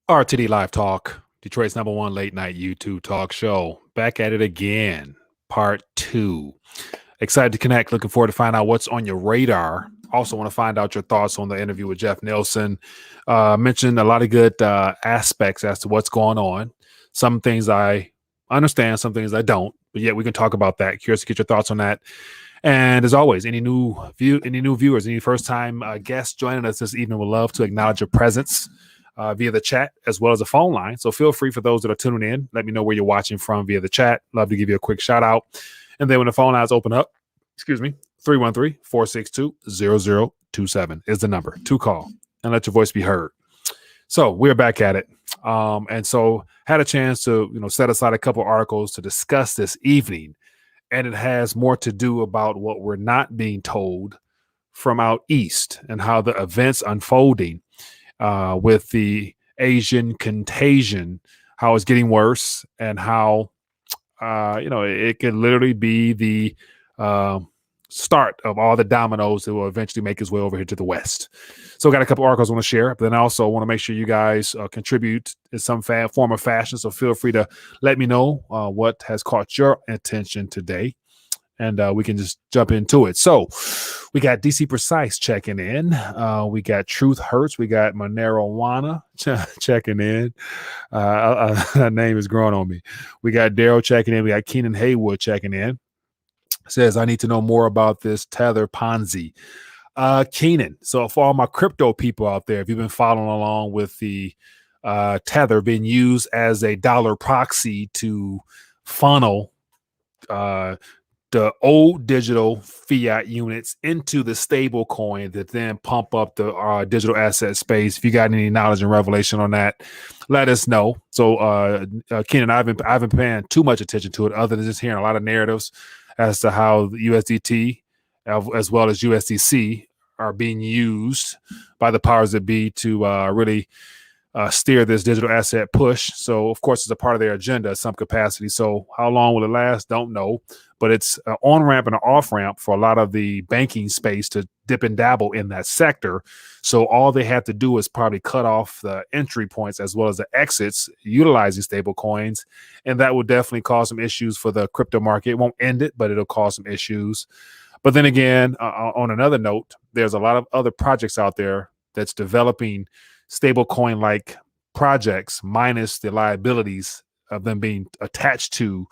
RTD Live Talk, Detroit's #1 late night YouTube talk show. Back at it again, part two. Excited to connect. Looking forward to find out what's on your radar. Also want to find out your thoughts on the interview with Jeff Nielsen. Mentioned a lot of good aspects as to what's going on. Some things I understand, some things I don't. But yet we can talk about that. Curious to get your thoughts on that. And as always, any new viewers, any first time guests joining us this evening, would love to acknowledge your presence via the chat as well as the phone line. So feel free for those that are tuning in. Let me know where you're watching from via the chat. Love to give you a quick shout out. And then when the phone lines open up, 313-462-0027 is the number to call and let your voice be heard. So we're back at it. And so had a chance to, set aside a couple articles to discuss this evening. And it has more to do about what we're not being told from out east and how the events unfolding with the Asian contagion, how it's getting worse, and how it could literally be the start of all the dominoes that will eventually make its way over here to the West. So I got a couple articles I want to share, but then I also want to make sure you guys contribute in some form or fashion. So feel free to let me know what has caught your attention today, and we can just jump into it. So we got DC Precise checking in. We got Truth Hurts. We got Monero Wana checking in. That name is growing on me. We got Daryl checking in. We got Keenan Haywood checking in. Says, I need to know more about this Tether Ponzi. Keenan, so for all my crypto people out there, if you've been following along with the Tether being used as a dollar proxy to funnel the old digital fiat units into the stable coin that then pump up the digital asset space. If you got any knowledge and revelation on that, let us know. So Keenan, I've been paying too much attention to it other than just hearing a lot of narratives as to how the USDT as well as USDC are being used by the powers that be to really steer this digital asset push. So, of course, it's a part of their agenda at some capacity. So how long will it last? Don't know. But it's an on-ramp and an off-ramp for a lot of the banking space to dip and dabble in that sector. So all they have to do is probably cut off the entry points as well as the exits utilizing stable coins. And that will definitely cause some issues for the crypto market. It won't end it, but it'll cause some issues. But then again, on another note, there's a lot of other projects out there that's developing stablecoin like projects minus the liabilities of them being attached to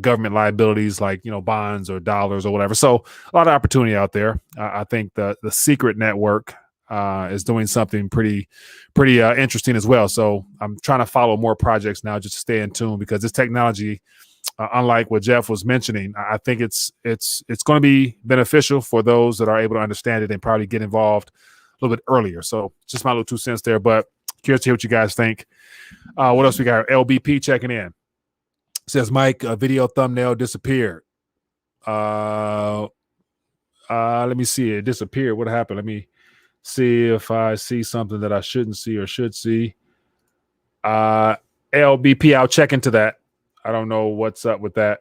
government liabilities like bonds or dollars or whatever. So a lot of opportunity out there. I think the secret network is doing something pretty interesting as well. So I'm trying to follow more projects now just to stay in tune, because this technology, unlike what Jeff was mentioning, I think it's going to be beneficial for those that are able to understand it and probably get involved a little bit earlier. So just my little 2 cents there, but curious to hear what you guys think. What else we got? LBP checking in. Says, Mike, a video thumbnail disappeared. Let me see. It disappeared. What happened? Let me see if I see something that I shouldn't see or should see. LBP, I'll check into that. I don't know what's up with that.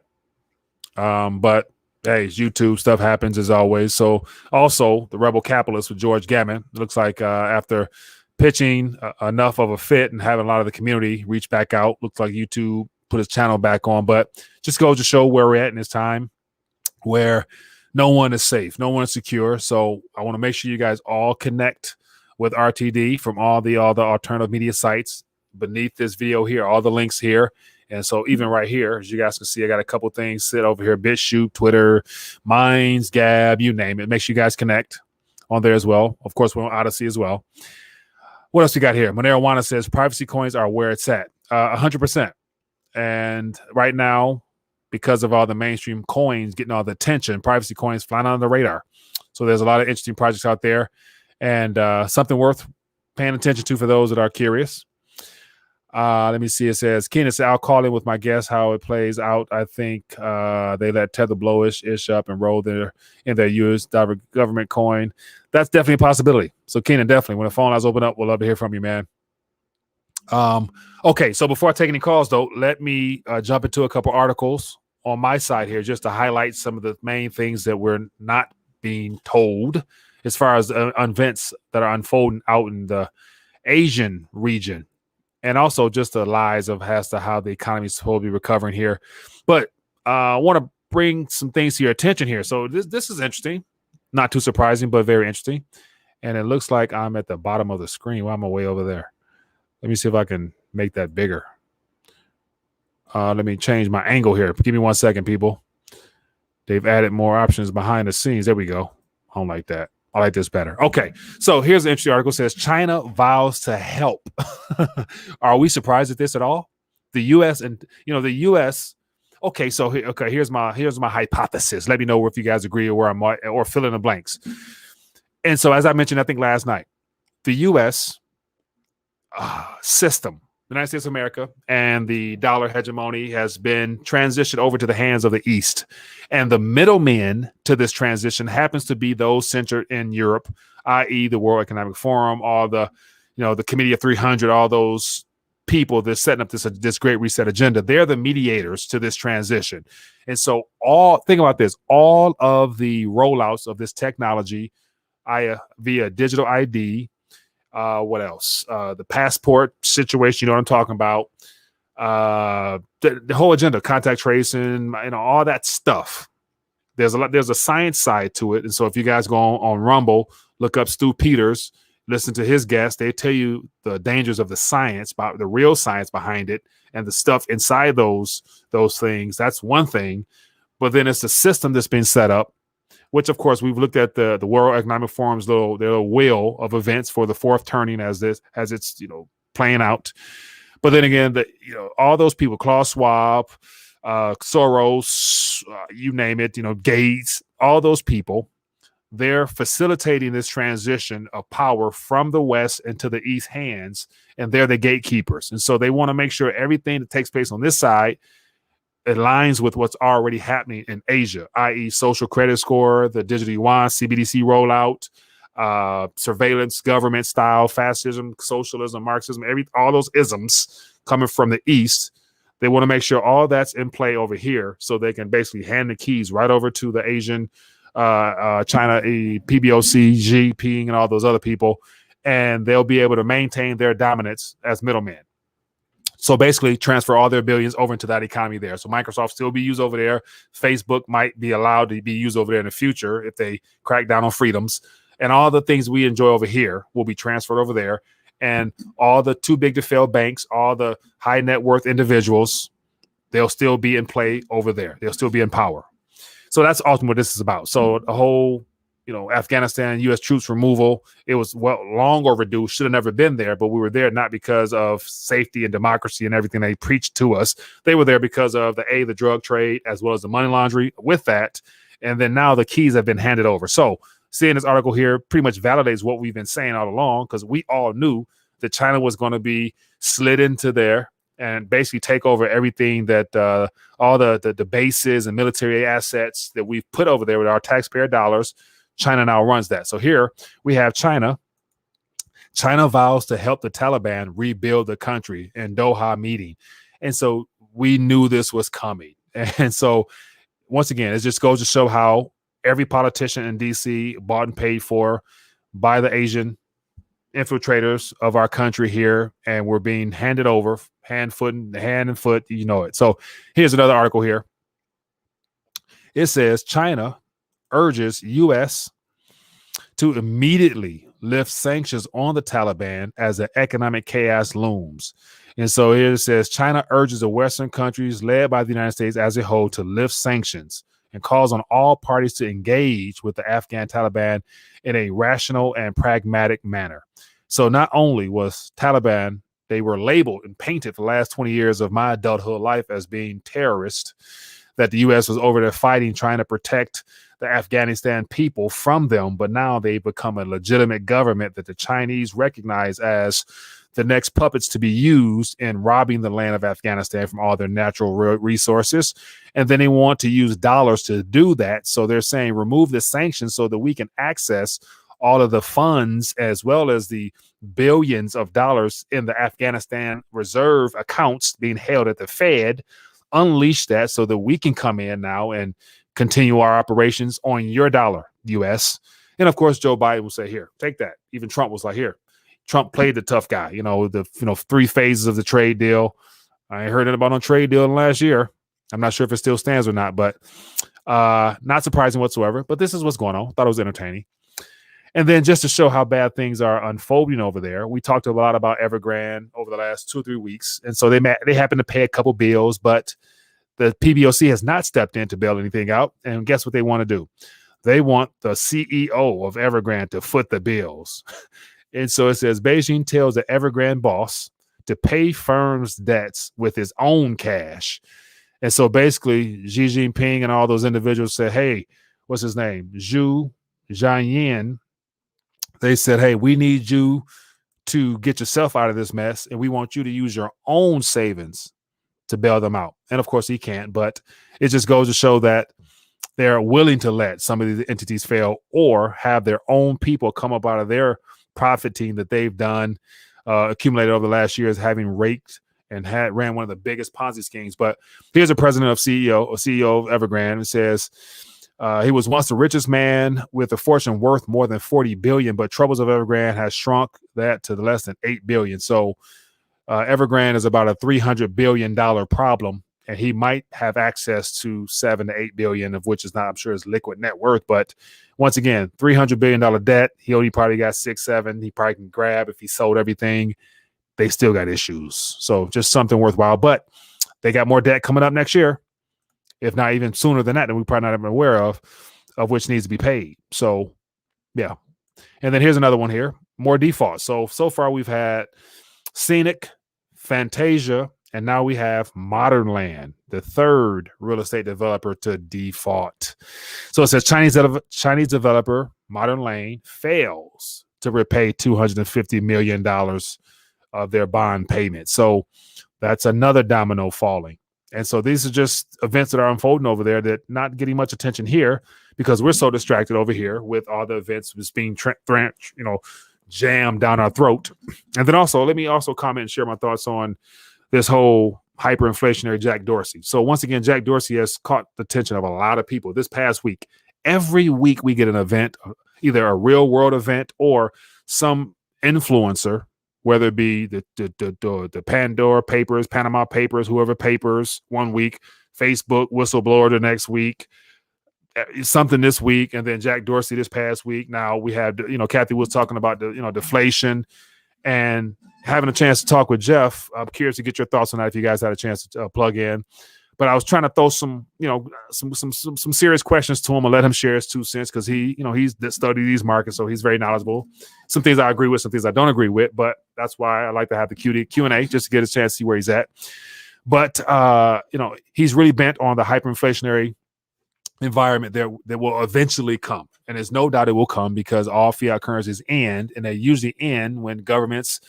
But hey, it's YouTube. Stuff happens as always. So also the Rebel Capitalist with George Gammon. It looks like after pitching enough of a fit and having a lot of the community reach back out, looks like YouTube put his channel back on. But just goes to show where we're at in this time where no one is safe, no one is secure. So I want to make sure you guys all connect with RTD from all the alternative media sites beneath this video here, all the links here. And so even right here, as you guys can see, I got a couple things sit over here: BitChute, Twitter, Minds, Gab, you name it. Make sure you guys connect on there as well. Of course, we're on Odyssey as well. What else we got here? Monero Wana says privacy coins are where it's at. 100%. And right now, because of all the mainstream coins getting all the attention, privacy coins flying on the radar. So there's a lot of interesting projects out there, and something worth paying attention to for those that are curious. Let me see. It says, Keenan said, I'll call in with my guess how it plays out. I think they let Tether blow ish up and roll in their US government coin. That's definitely a possibility. So Keenan, definitely, when the phone lines open up, we'll love to hear from you, man. Okay, so before I take any calls, though, let me jump into a couple articles on my side here just to highlight some of the main things that we're not being told as far as events that are unfolding out in the Asian region. and also just the lies of as to how the economy is supposed to be recovering here. But I want to bring some things to your attention here. So this is interesting, not too surprising, but very interesting. And it looks like I'm at the bottom of the screen. Why am I way over there? Let me see if I can make that bigger. Let me change my angle here. Give me 1 second, people. They've added more options behind the scenes. There we go. I don't like that. I like this better. Okay, so here's an interesting article. It says China vows to help. Are we surprised at this at all? The U.S. and the U.S. Okay, so here's my hypothesis. Let me know if you guys agree or where I'm at, or fill in the blanks. And so, as I mentioned, I think last night, the U.S. System, the United States of America, and the dollar hegemony has been transitioned over to the hands of the East. And the middlemen to this transition happens to be those centered in Europe, i.e. the World Economic Forum, all the Committee of 300, all those people that's setting up this Great Reset agenda. They're the mediators to this transition. And so think about this, all of the rollouts of this technology via digital ID, what else? The passport situation, what I'm talking about. The whole agenda, contact tracing, all that stuff. There's a science side to it. And so if you guys go on Rumble, look up Stu Peters, listen to his guests, they tell you the dangers of the science, about the real science behind it, and the stuff inside those things. That's one thing. But then it's the system that's been set up, which, of course, we've looked at the World Economic Forum's little wheel of events for the fourth turning as it's playing out. But then again, all those people, Klaus Schwab, Soros, you name it, Gates, all those people, they're facilitating this transition of power from the West into the East hands, and they're the gatekeepers. And so they want to make sure everything that takes place on this side aligns with what's already happening in Asia, i.e. social credit score, the digital yuan, CBDC rollout, surveillance, government style, fascism, socialism, Marxism, all those isms coming from the East. They want to make sure all that's in play over here so they can basically hand the keys right over to the Asian, China, PBOC, Xi Jinping, and all those other people, and they'll be able to maintain their dominance as middlemen. So basically transfer all their billions over into that economy there. So Microsoft still be used over there. Facebook might be allowed to be used over there in the future if they crack down on freedoms. And all the things we enjoy over here will be transferred over there. And all the too big to fail banks, all the high net worth individuals, they'll still be in play over there. They'll still be in power. So that's ultimately what this is about. So the whole Afghanistan, U.S. troops removal, it was long overdue, should have never been there, but we were there not because of safety and democracy and everything they preached to us. They were there because of the drug trade as well as the money laundering with that. And then now the keys have been handed over. So seeing this article here pretty much validates what we've been saying all along, because we all knew that China was going to be slid into there and basically take over everything that all the bases and military assets that we've put over there with our taxpayer dollars. China now runs that. So here we have China. China vows to help the Taliban rebuild the country in Doha meeting. And so we knew this was coming. And so once again, it just goes to show how every politician in DC bought and paid for by the Asian infiltrators of our country here, and we're being handed over hand and foot, it. So here's another article here. It says China urges U.S. to immediately lift sanctions on the Taliban as the economic chaos looms. And so here it says China urges the Western countries led by the United States as a whole to lift sanctions and calls on all parties to engage with the Afghan Taliban in a rational and pragmatic manner. So not only was Taliban, they were labeled and painted for the last 20 years of my adulthood life as being terrorists, that the U.S. was over there fighting, trying to protect the Afghanistan people from them. But now they become a legitimate government that the Chinese recognize as the next puppets to be used in robbing the land of Afghanistan from all their natural resources. And then they want to use dollars to do that. So they're saying remove the sanctions so that we can access all of the funds as well as the billions of dollars in the Afghanistan reserve accounts being held at the Fed. Unleash that so that we can come in now and continue our operations on your dollar, U.S. And of course, Joe Biden will say, here, take that. Even Trump was like, here, Trump played the tough guy. The 3 phases of the trade deal. I ain't heard anything about no trade deal in last year. I'm not sure if it still stands or not, but not surprising whatsoever. But this is what's going on. Thought it was entertaining. And then just to show how bad things are unfolding over there, we talked a lot about Evergrand over the last 2 or 3 weeks. And so they happen to pay a couple bills, but the PBOC has not stepped in to bail anything out. And guess what they want to do? They want the CEO of Evergrand to foot the bills. And so it says Beijing tells the Evergrand boss to pay firms' debts with his own cash. And so basically, Xi Jinping and all those individuals said, hey, what's his name? Zhu Jianyin. They said, hey, we need you to get yourself out of this mess, and we want you to use your own savings to bail them out. And of course, he can't, but it just goes to show that they're willing to let some of these entities fail or have their own people come up out of their profiting that they've done, accumulated over the last years, having raked and ran one of the biggest Ponzi schemes. But here's a president of CEO of Evergrande who says he was once the richest man with a fortune worth more than 40 billion, but troubles of Evergrande has shrunk that to less than 8 billion. So Evergrande is about a $300 billion problem, and he might have access to 7 to 8 billion, of which is not, I'm sure, his liquid net worth. But once again, $300 billion debt. He only probably got 6, 7. He probably can grab if he sold everything. They still got issues. So just something worthwhile. But they got more debt coming up next year, if not even sooner than that we're probably not even aware of which needs to be paid. So, yeah. And then here's another one here. More defaults. So far we've had Scenic, Fantasia, and now we have Modern Land, the third real estate developer to default. So it says Chinese developer Modern Land fails to repay $250 million of their bond payment. So that's another domino falling. And so these are just events that are unfolding over there that not getting much attention here because we're so distracted over here with all the events just being jammed down our throat. And then also, let me also comment and share my thoughts on this whole hyperinflationary Jack Dorsey. So once again, Jack Dorsey has caught the attention of a lot of people this past week. Every week we get an event, either a real world event or some influencer, whether it be the Pandora Papers, Panama Papers, whoever papers one week, Facebook whistleblower the next week, something this week, and then Jack Dorsey this past week. Now we have, Kathy was talking about deflation and having a chance to talk with Jeff. I'm curious to get your thoughts on that if you guys had a chance to plug in. But I was trying to throw some serious questions to him and let him share his 2 cents because he's studied these markets, so he's very knowledgeable. Some things I agree with, some things I don't agree with, but that's why I like to have the Q&A just to get a chance to see where he's at. But he's really bent on the hyperinflationary environment that will eventually come, and there's no doubt it will come because all fiat currencies end, and they usually end when governments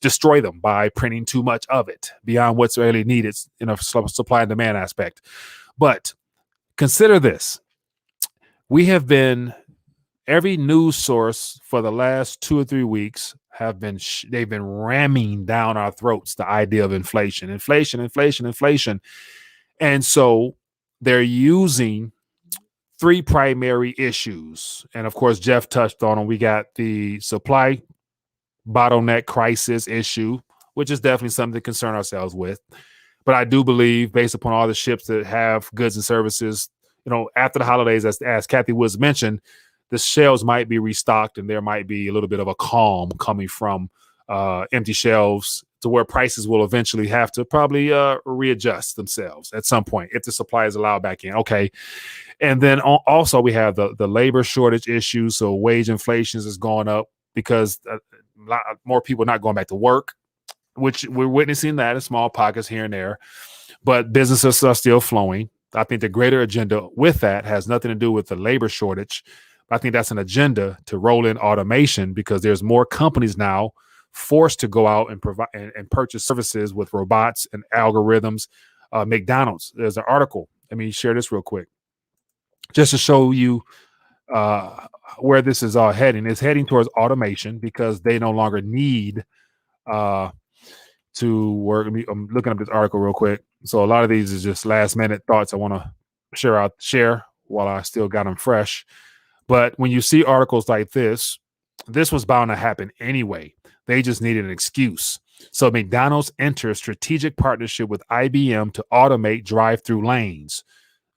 destroy them by printing too much of it beyond what's really needed in a supply and demand aspect. But consider this. We have been, every news source for the last 2 or 3 weeks they've been ramming down our throats the idea of inflation. And so they're using 3 primary issues. And of course, Jeff touched on them. We got the supply bottleneck crisis issue, which is definitely something to concern ourselves with. But I do believe, based upon all the ships that have goods and services, after the holidays, as Kathy Woods mentioned, the shelves might be restocked and there might be a little bit of a calm coming from empty shelves to where prices will eventually have to probably readjust themselves at some point if the supply is allowed back in. Okay. And then also we have the labor shortage issue. So wage inflation is going up because a lot more people are not going back to work, which we're witnessing that in small pockets here and there, but businesses are still flowing. I think the greater agenda with that has nothing to do with the labor shortage. I think that's an agenda to roll in automation because there's more companies now forced to go out and provide and purchase services with robots and algorithms. McDonald's, there's an article. Let me share this real quick just to show you where this is all heading. It's heading towards automation because they no longer need to work. I'm looking up this article real quick. So a lot of these is just last minute thoughts I want to share while I still got them fresh. But when you see articles like this was bound to happen anyway. They just needed an excuse. So McDonald's enters strategic partnership with IBM to automate drive-through lanes.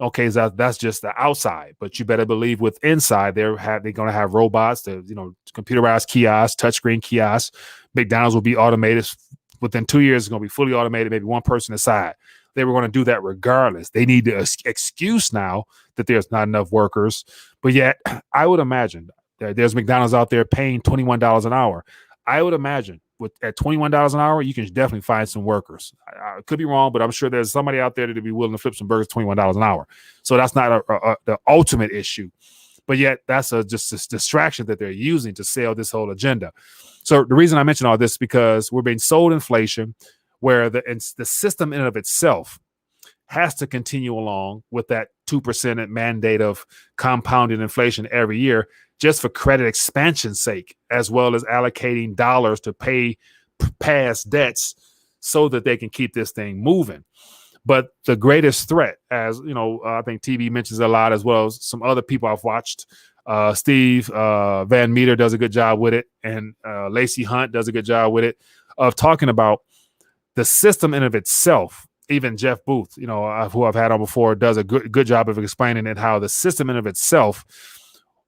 Okay, so that's just the outside, but you better believe with inside they're going to have robots, computerized kiosks, touchscreen kiosks. McDonald's will be automated within 2 years. It's going to be fully automated, maybe one person aside. They were going to do that regardless. They need the excuse now that there's not enough workers, but yet I would imagine that there's McDonald's out there paying $21 an hour. I would imagine at $21 an hour, you can definitely find some workers. I could be wrong, but I'm sure there's somebody out there that'd be willing to flip some burgers $21 an hour. So that's not the ultimate issue, but yet that's just this distraction that they're using to sell this whole agenda. So the reason I mention all this is because we're being sold inflation, where the system in and of itself has to continue along with that 2% mandate of compounded inflation every year, just for credit expansion's sake, as well as allocating dollars to pay past debts so that they can keep this thing moving. But the greatest threat, as you know, I think TV mentions a lot, as well as some other people I've watched. Steve Van Meter does a good job with it, and Lacey Hunt does a good job with it, of talking about the system in of itself. Even Jeff Booth, who I've had on before, does a good job of explaining it, how the system in of itself,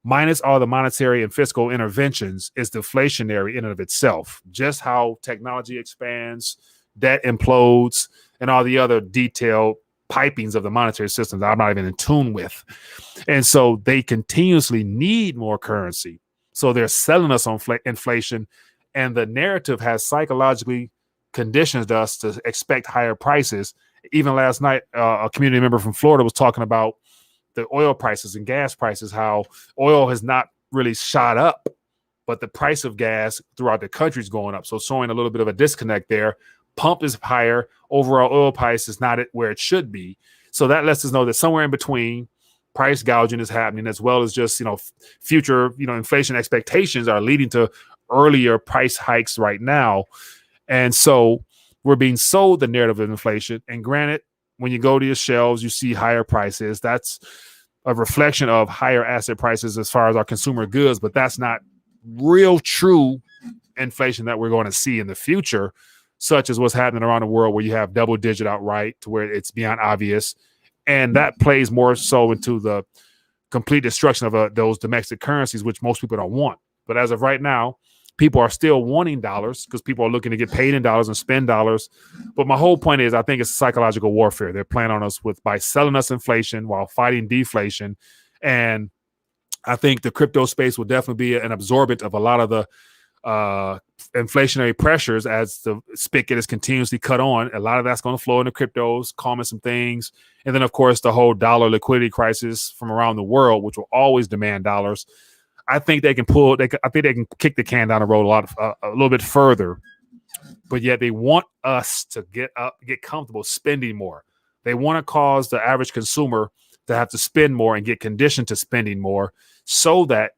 minus all the monetary and fiscal interventions, is deflationary in and of itself. Just how technology expands, debt implodes, and all the other detailed pipings of the monetary system that I'm not even in tune with. And so they continuously need more currency. So they're selling us on inflation, and the narrative has psychologically conditions us to expect higher prices. Even last night, a community member from Florida was talking about the oil prices and gas prices, how oil has not really shot up, but the price of gas throughout the country is going up. So showing a little bit of a disconnect there. Pump is higher. Overall oil price is not where it should be. So that lets us know that somewhere in between, price gouging is happening, as well as just, future, inflation expectations are leading to earlier price hikes right now. And so we're being sold the narrative of inflation. And granted, when you go to your shelves, you see higher prices. That's a reflection of higher asset prices as far as our consumer goods, but that's not real true inflation that we're going to see in the future, such as what's happening around the world, where you have double digit outright to where it's beyond obvious. And that plays more so into the complete destruction of those domestic currencies, which most people don't want. But as of right now, people are still wanting dollars because people are looking to get paid in dollars and spend dollars. But my whole point is, I think it's psychological warfare. They're playing on us by selling us inflation while fighting deflation. And I think the crypto space will definitely be an absorbent of a lot of the inflationary pressures as the spigot is continuously cut on. A lot of that's going to flow into cryptos, calming some things. And then, of course, the whole dollar liquidity crisis from around the world, which will always demand dollars. I think they can kick the can down the road a little bit further, but yet they want us to get comfortable spending more. They want to cause the average consumer to have to spend more and get conditioned to spending more, so that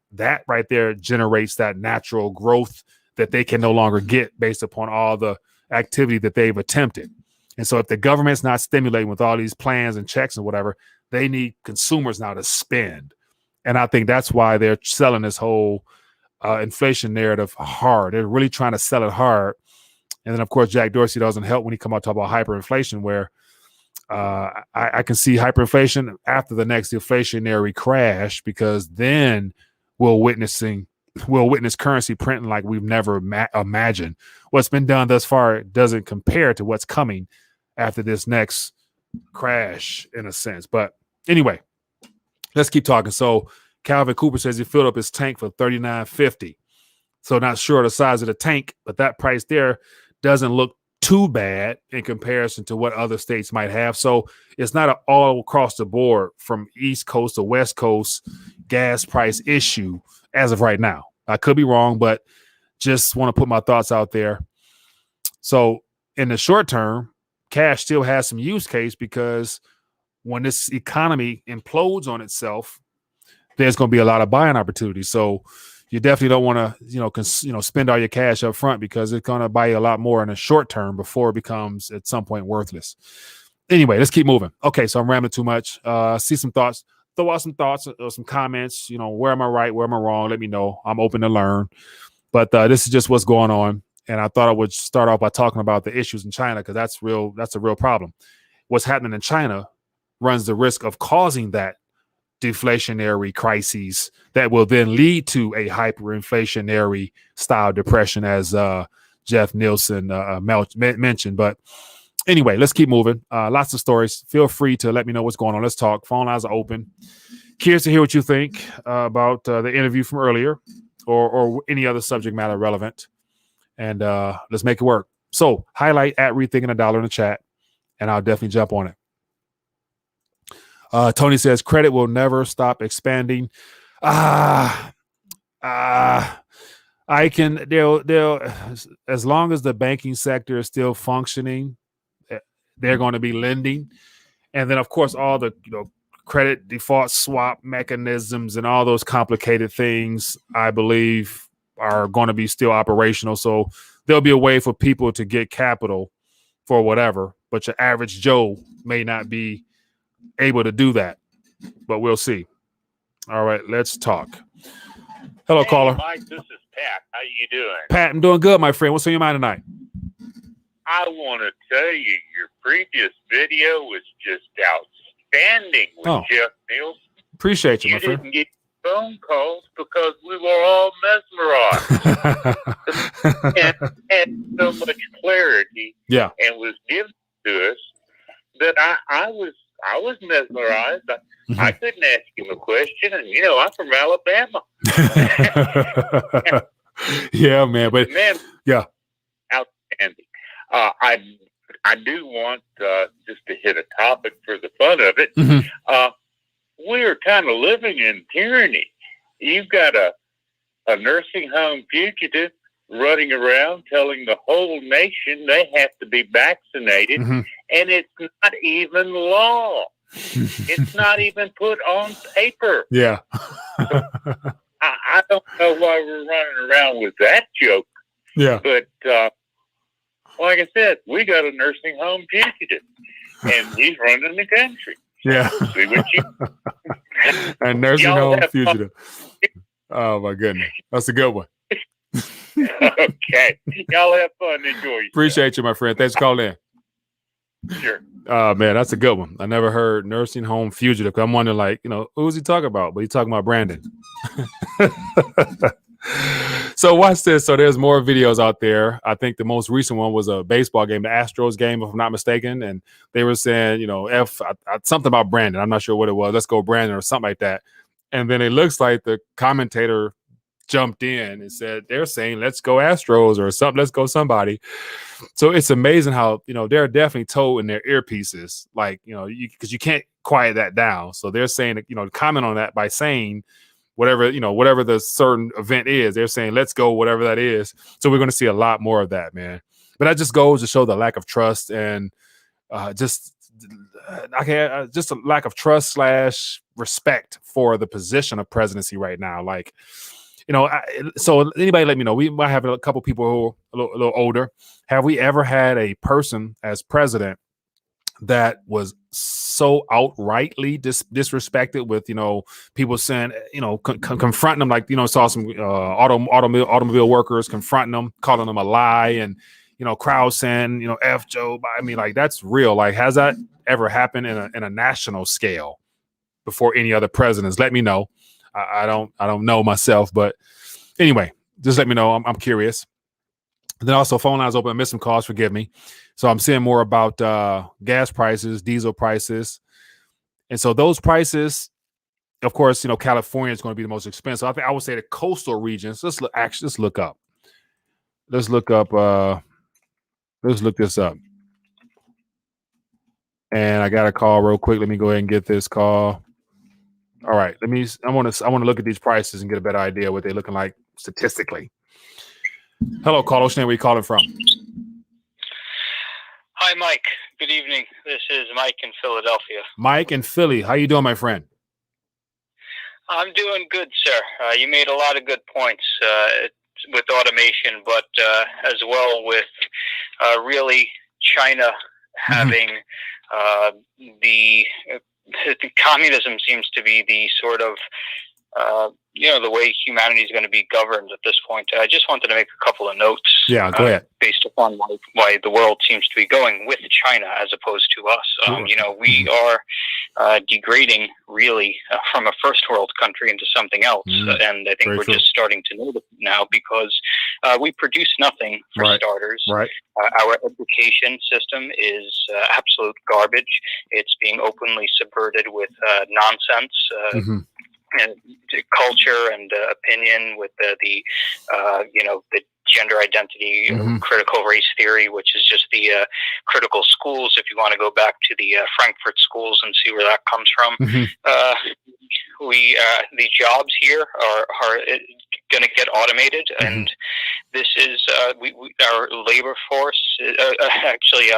right there generates that natural growth that they can no longer get based upon all the activity that they've attempted. And so if the government's not stimulating with all these plans and checks and whatever, they need consumers now to spend. And I think that's why they're selling this whole inflation narrative hard. They're really trying to sell it hard. And then, of course, Jack Dorsey doesn't help when he come out to talk about hyperinflation, where I can see hyperinflation after the next deflationary crash, because then we'll witness currency printing like we've never imagined. What's been done thus far doesn't compare to what's coming after this next crash, in a sense. But anyway, let's keep talking. So Calvin Cooper says he filled up his tank for $39.50. So not sure the size of the tank, but that price there doesn't look too bad in comparison to what other states might have. So it's not an all across the board from East Coast to West Coast gas price issue as of right now. I could be wrong, but just want to put my thoughts out there. So in the short term, cash still has some use case, because when this economy implodes on itself, there's going to be a lot of buying opportunities. So you definitely don't want to, spend all your cash up front, because it's going to buy you a lot more in the short term before it becomes at some point worthless. Anyway, let's keep moving. Okay, so I'm rambling too much. See some thoughts. Throw out some thoughts or some comments. Where am I right? Where am I wrong? Let me know. I'm open to learn. But this is just what's going on. and I thought I would start off by talking about the issues in China, because that's a real problem. What's happening in China runs the risk of causing that deflationary crises that will then lead to a hyperinflationary style depression, as Jeff Nielsen mentioned. But anyway, let's keep moving. Lots of stories. Feel free to let me know what's going on. Let's talk. Phone lines are open. Curious to hear what you think about the interview from earlier, or any other subject matter relevant. And let's make it work. So highlight at Rethinking a Dollar in the chat, and I'll definitely jump on it. Tony says credit will never stop expanding. I can, they'll as long as the banking sector is still functioning, they're going to be lending. And then of course all the credit default swap mechanisms and all those complicated things, I believe, are going to be still operational. So there'll be a way for people to get capital for whatever, but your average Joe may not be able to do that, but we'll see. All right, let's talk. Hello, caller. Mike, this is Pat. How you doing? Pat, I'm doing good, my friend. What's on your mind tonight? I want to tell you, your previous video was just outstanding with Jeff Nielsen. Appreciate you, my friend. You didn't get phone calls because we were all mesmerized. and had so much clarity, and was given to us that I was mesmerized. I couldn't ask him a question, and I'm from Alabama. Yeah, man, but outstanding. I do want just to hit a topic for the fun of it. We're kind of living in tyranny. You've got a nursing home fugitive running around telling the whole nation they have to be vaccinated, and it's not even law. It's not even put on paper. Yeah. I don't know why we're running around with that joke. Yeah. But like I said, we got a nursing home fugitive, and he's running the country. Yeah. See what you a nursing home fugitive. Oh my goodness, that's a good one. Okay, y'all have fun. Enjoy yourself. Appreciate you, my friend. Thanks for calling in. Sure. Man, that's a good one. I never heard nursing home fugitive. I'm wondering, like, who's he talking about? But he's talking about Brandon. So watch this. So there's more videos out there. I think the most recent one was a baseball game, the Astros game, if I'm not mistaken. And they were saying, something about Brandon. I'm not sure what it was. Let's go Brandon or something like that. And then it looks like the commentator jumped in and said, they're saying, let's go Astros or something. Let's go somebody. So it's amazing how, they're definitely told in their earpieces, like, because you can't quiet that down. So they're saying, comment on that by saying, whatever the certain event is, they're saying, let's go, whatever that is. So we're going to see a lot more of that, man. But that just goes to show the lack of trust and just a lack of trust / respect for the position of presidency right now. Like, so anybody let me know. We might have a couple people who are a little older. Have we ever had a person as president that was so outrightly disrespected with, people saying, confronting them, like, saw some automobile workers confronting them, calling them a lie, and, crowd saying, F Joe. I mean, like, that's real. Like, has that ever happened in a national scale before any other presidents? Let me know. I don't know myself, but anyway, just let me know. I'm curious. And then also phone lines open. I missed some calls. Forgive me. So I'm seeing more about gas prices, diesel prices. And so those prices, of course, California is going to be the most expensive. I would say the coastal regions. Let's look up. Let's look this up. And I got a call real quick. Let me go ahead and get this call. All right. I want to look at these prices and get a better idea what they're looking like statistically. Hello, caller. Where are you calling from? Hi, Mike. Good evening. This is Mike in Philadelphia. Mike in Philly. How you doing, my friend? I'm doing good, sir. You made a lot of good points with automation, but as well with really China having the communism seems to be the sort of the way humanity is going to be governed at this point. I just wanted to make a couple of notes. Yeah, go ahead. Based upon why the world seems to be going with China as opposed to us. We are degrading really from a first world country into something else. And I think we're just starting to know that now because we produce nothing for starters. Right. Our education system is absolute garbage. It's being openly subverted with nonsense. And culture and opinion with the gender identity, critical race theory, which is just the critical schools. If you want to go back to the Frankfurt schools and see where that comes from, the jobs here are going to get automated, and this is our labor force. Actually,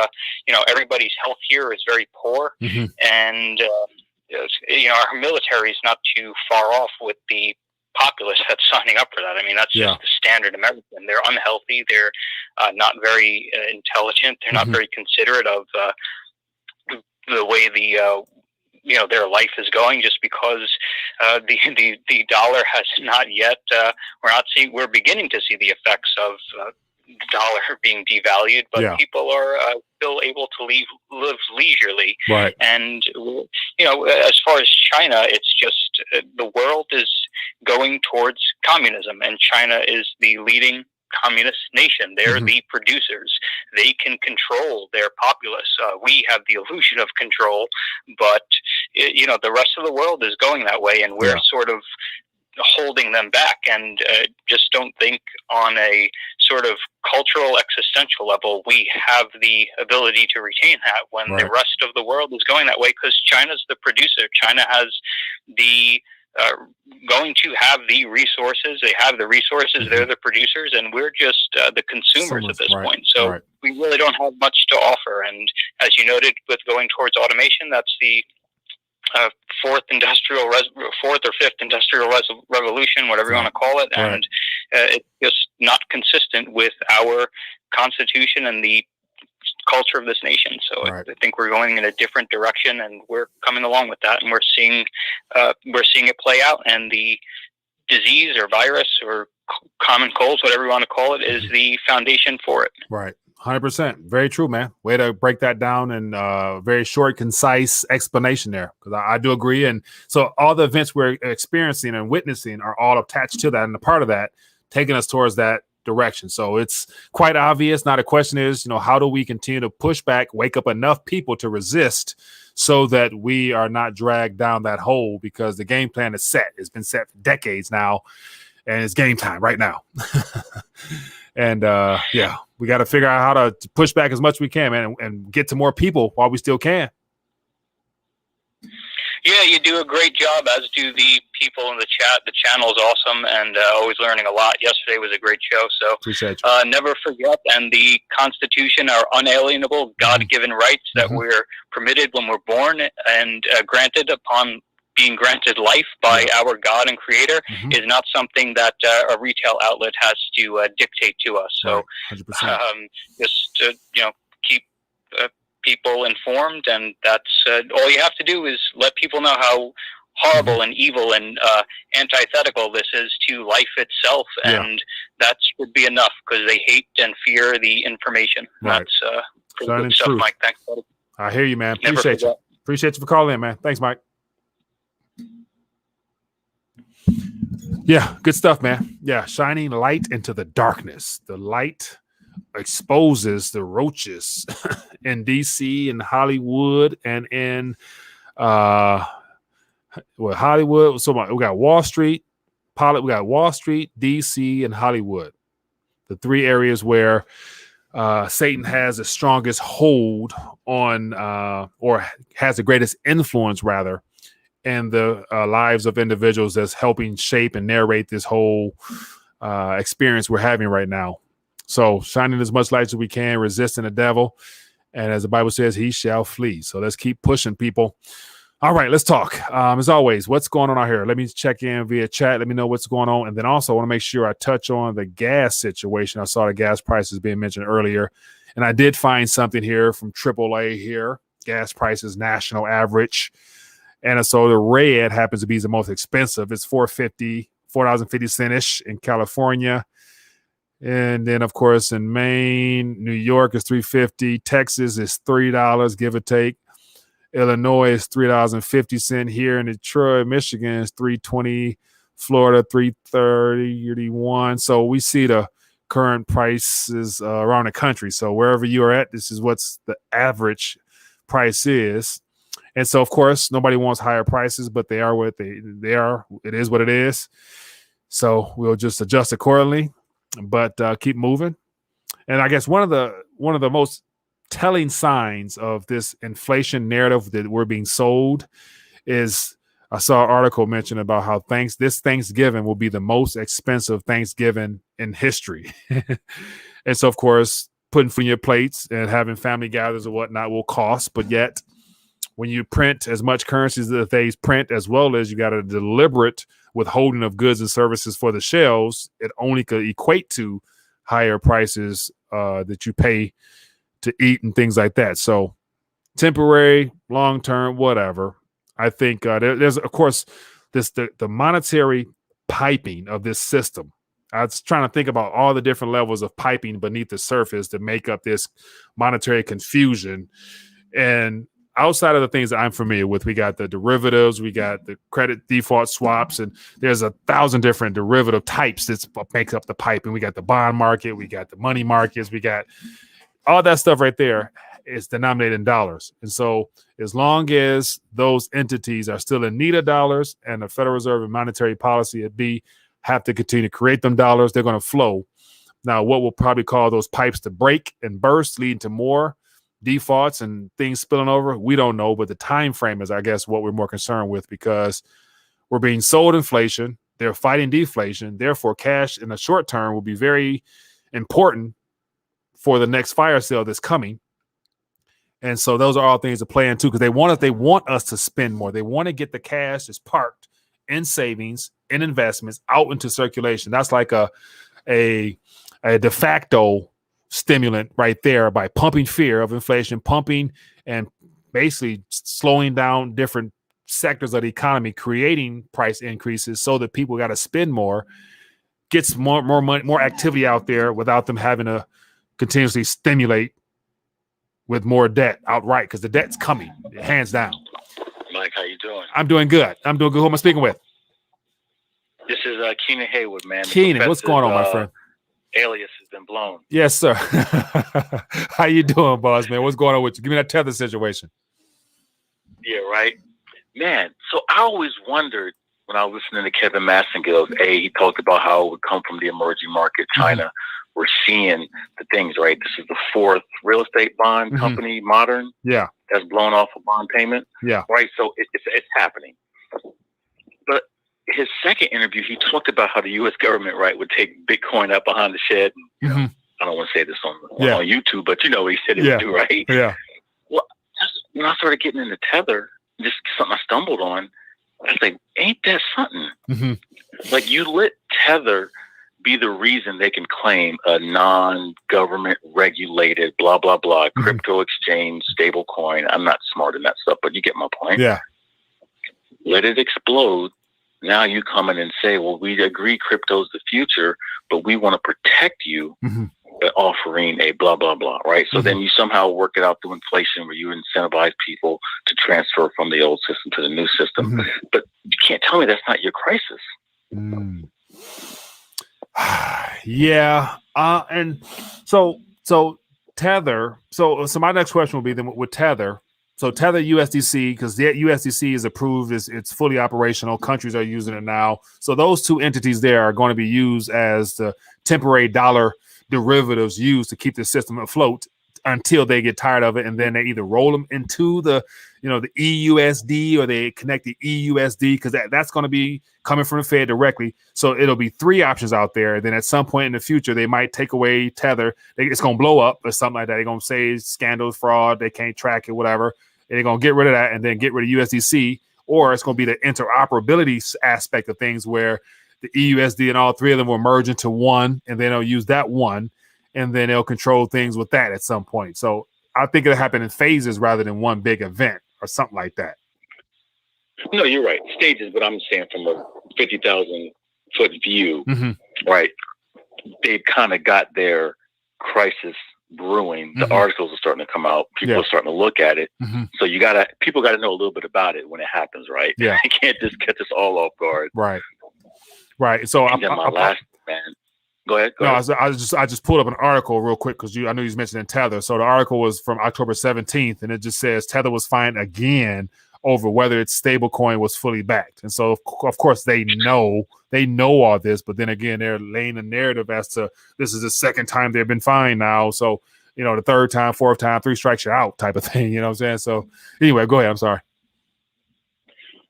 everybody's health here is very poor, and our military is not too far off with the populace that's signing up for that. I mean, that's just the standard American. They're unhealthy. They're not very intelligent. They're not very considerate of the way their life is going. Just because the dollar has not yet. We're beginning to see the effects of the dollar being devalued, but people are still able to live leisurely. Right. And as far as China, it's just the world is going towards communism, and China is the leading communist nation. They're the producers. They can control their populace. We have the illusion of control, but the rest of the world is going that way, and we're sort of holding them back, and just don't think on a sort of cultural existential level we have the ability to retain that when the rest of the world is going that way, because China's the producer. China has the going to have the resources. They have the resources. They're the producers, and we're just the consumers at this point. So we really don't have much to offer. And as you noted, with going towards automation, that's the fourth or fifth industrial revolution, whatever you want to call it, and it's just not consistent with our constitution and the culture of this nation. So I think we're going in a different direction, and we're coming along with that, and we're seeing it play out. And the disease or virus or common colds, whatever you want to call it, is the foundation for it. Right. 100%. Very true, man. Way to break that down in very short, concise explanation there, because I do agree. And so all the events we're experiencing and witnessing are all attached to that, and a part of that taking us towards that direction. So it's quite obvious. Now the question is, how do we continue to push back, wake up enough people to resist so that we are not dragged down that hole, because the game plan is set. It's been set for decades now, and it's game time right now. And we got to figure out how to push back as much as we can, man, and get to more people while we still can. Yeah, you do a great job, as do the people in the chat. The channel is awesome, and always learning a lot. Yesterday was a great show, so appreciate you. Never forget. And the Constitution, our unalienable, God-given rights that we're permitted when we're born and granted upon being granted life by our God and Creator, is not something that a retail outlet has to dictate to us. So, just to keep people informed, and that's all you have to do is let people know how horrible and evil and antithetical this is to life itself, and that would be enough, because they hate and fear the information. That's pretty good stuff, Mike. Thanks, buddy. I hear you, man. Appreciate you. Appreciate you for calling in, man. Thanks, Mike. Yeah, good stuff, man. Yeah, shining light into the darkness. The light exposes the roaches in DC and Hollywood and in Hollywood. So we got Wall Street, DC, and Hollywood. The three areas where Satan has the strongest hold on, or has the greatest influence, rather, in the lives of individuals that's helping shape and narrate this whole experience we're having right now. So shining as much light as we can, resisting the devil. And as the Bible says, he shall flee. So let's keep pushing, people. All right, let's talk. As always, what's going on out here? Let me check in via chat. Let me know what's going on. And then also I want to make sure I touch on the gas situation. I saw the gas prices being mentioned earlier. And I did find something here from AAA here. Gas prices, national average. And so the red happens to be the most expensive. It's $4.50-ish in California. And then, of course, in Maine, New York is $3.50. Texas is $3, give or take. Illinois is $3.50 here. In Detroit, Michigan is $3.20. Florida, $3.31. So we see the current prices around the country. So wherever you are at, this is what's the average price is. And so, of course, nobody wants higher prices, but they are what they are. It is what it is. So we'll just adjust accordingly, but keep moving. And I guess one of the most telling signs of this inflation narrative that we're being sold is, I saw an article mention about how this Thanksgiving will be the most expensive Thanksgiving in history. And so, of course, putting food in your plates and having family gatherings and whatnot will cost, but yet when you print as much currencies that they print, as well as you got a deliberate withholding of goods and services for the shelves, it only could equate to higher prices that you pay to eat and things like that. So temporary, long-term, whatever. I think there's, of course, the monetary piping of this system. I was trying to think about all the different levels of piping beneath the surface to make up this monetary confusion. And outside of the things that I'm familiar with, we got the derivatives, we got the credit default swaps, and there's 1,000 different derivative types that make up the piping. We got the bond market, we got the money markets, we got all that stuff right there is denominated in dollars. And so as long as those entities are still in need of dollars and the Federal Reserve and monetary policy at B have to continue to create them dollars, they're going to flow. Now, what we'll probably call those pipes to break and burst, leading to more defaults and things spilling over, we don't know. But the time frame is, I guess, what we're more concerned with, because we're being sold inflation. They're fighting deflation. Therefore, cash in the short term will be very important for the next fire sale that's coming. And so those are all things to play into, because they want us to spend more. They want to get the cash that's parked in savings, in investments, out into circulation. That's like a de facto stimulant right there, by pumping fear of inflation, pumping and basically slowing down different sectors of the economy, creating price increases so that people got to spend more, gets more money, more activity out there without them having to continuously stimulate with more debt outright, because the debt's coming, hands down. Mike, how you doing? I'm doing good. Who am I speaking with? This is Keenan Haywood, man. Keenan, what's going on, my friend? Alias has been blown. Yes, sir. How you doing, boss, man? What's going on with you? Give me that tether situation. Yeah, right. Man, so I always wondered when I was listening to Kevin Massengill, he talked about how it would come from the emerging market, China. Mm-hmm. We're seeing the things, right? This is the fourth real estate bond company, modern, that's blown off a bond payment. Yeah. Right. So it's happening. But his second interview, he talked about how the U.S. government, right, would take Bitcoin up behind the shed. And, you know, I don't want to say this on YouTube, but you know what he said he would do, right? Yeah. Well, when I started getting into Tether, just something I stumbled on, I was like, ain't that something? Mm-hmm. Like, you let Tether be the reason they can claim a non-government regulated blah, blah, blah, crypto exchange, stable coin. I'm not smart in that stuff, but you get my point. Yeah. Let it explode. Now you come in and say, well, we agree crypto's the future, but we want to protect you by offering a blah, blah, blah, right? So then you somehow work it out through inflation where you incentivize people to transfer from the old system to the new system. But you can't tell me that's not your crisis. Yeah. And so Tether. So my next question will be then with Tether. So Tether USDC, because the USDC is approved, it's fully operational. Countries are using it now. So those two entities there are going to be used as the temporary dollar derivatives used to keep the system afloat until they get tired of it, and then they either roll them into the EUSD, or they connect the EUSD, because that's going to be coming from the Fed directly. So it'll be three options out there. And then at some point in the future, they might take away Tether. It's going to blow up or something like that. They're going to say scandals, fraud, they can't track it, whatever. And they're going to get rid of that and then get rid of USDC. Or it's going to be the interoperability aspect of things where the EUSD and all three of them will merge into one, and then they'll use that one, and then they'll control things with that at some point. So I think it'll happen in phases rather than one big event or something like that. No, you're right. Stages, but I'm saying from a 50,000 foot view, right? They've kind of got their crisis brewing. The articles are starting to come out. People are starting to look at it. So people got to know a little bit about it when it happens, right? Yeah. You can't just catch us all off guard. Right. So last man. Go ahead. I just pulled up an article real quick because I knew you was mentioning Tether. So the article was from October 17th, and it just says Tether was fined again over whether its stablecoin was fully backed. And so of course they know all this, but then again they're laying a narrative as to this is the second time they've been fined now. So the third time, fourth time, 3 strikes you're out type of thing. You know what I'm saying? So anyway, go ahead. I'm sorry.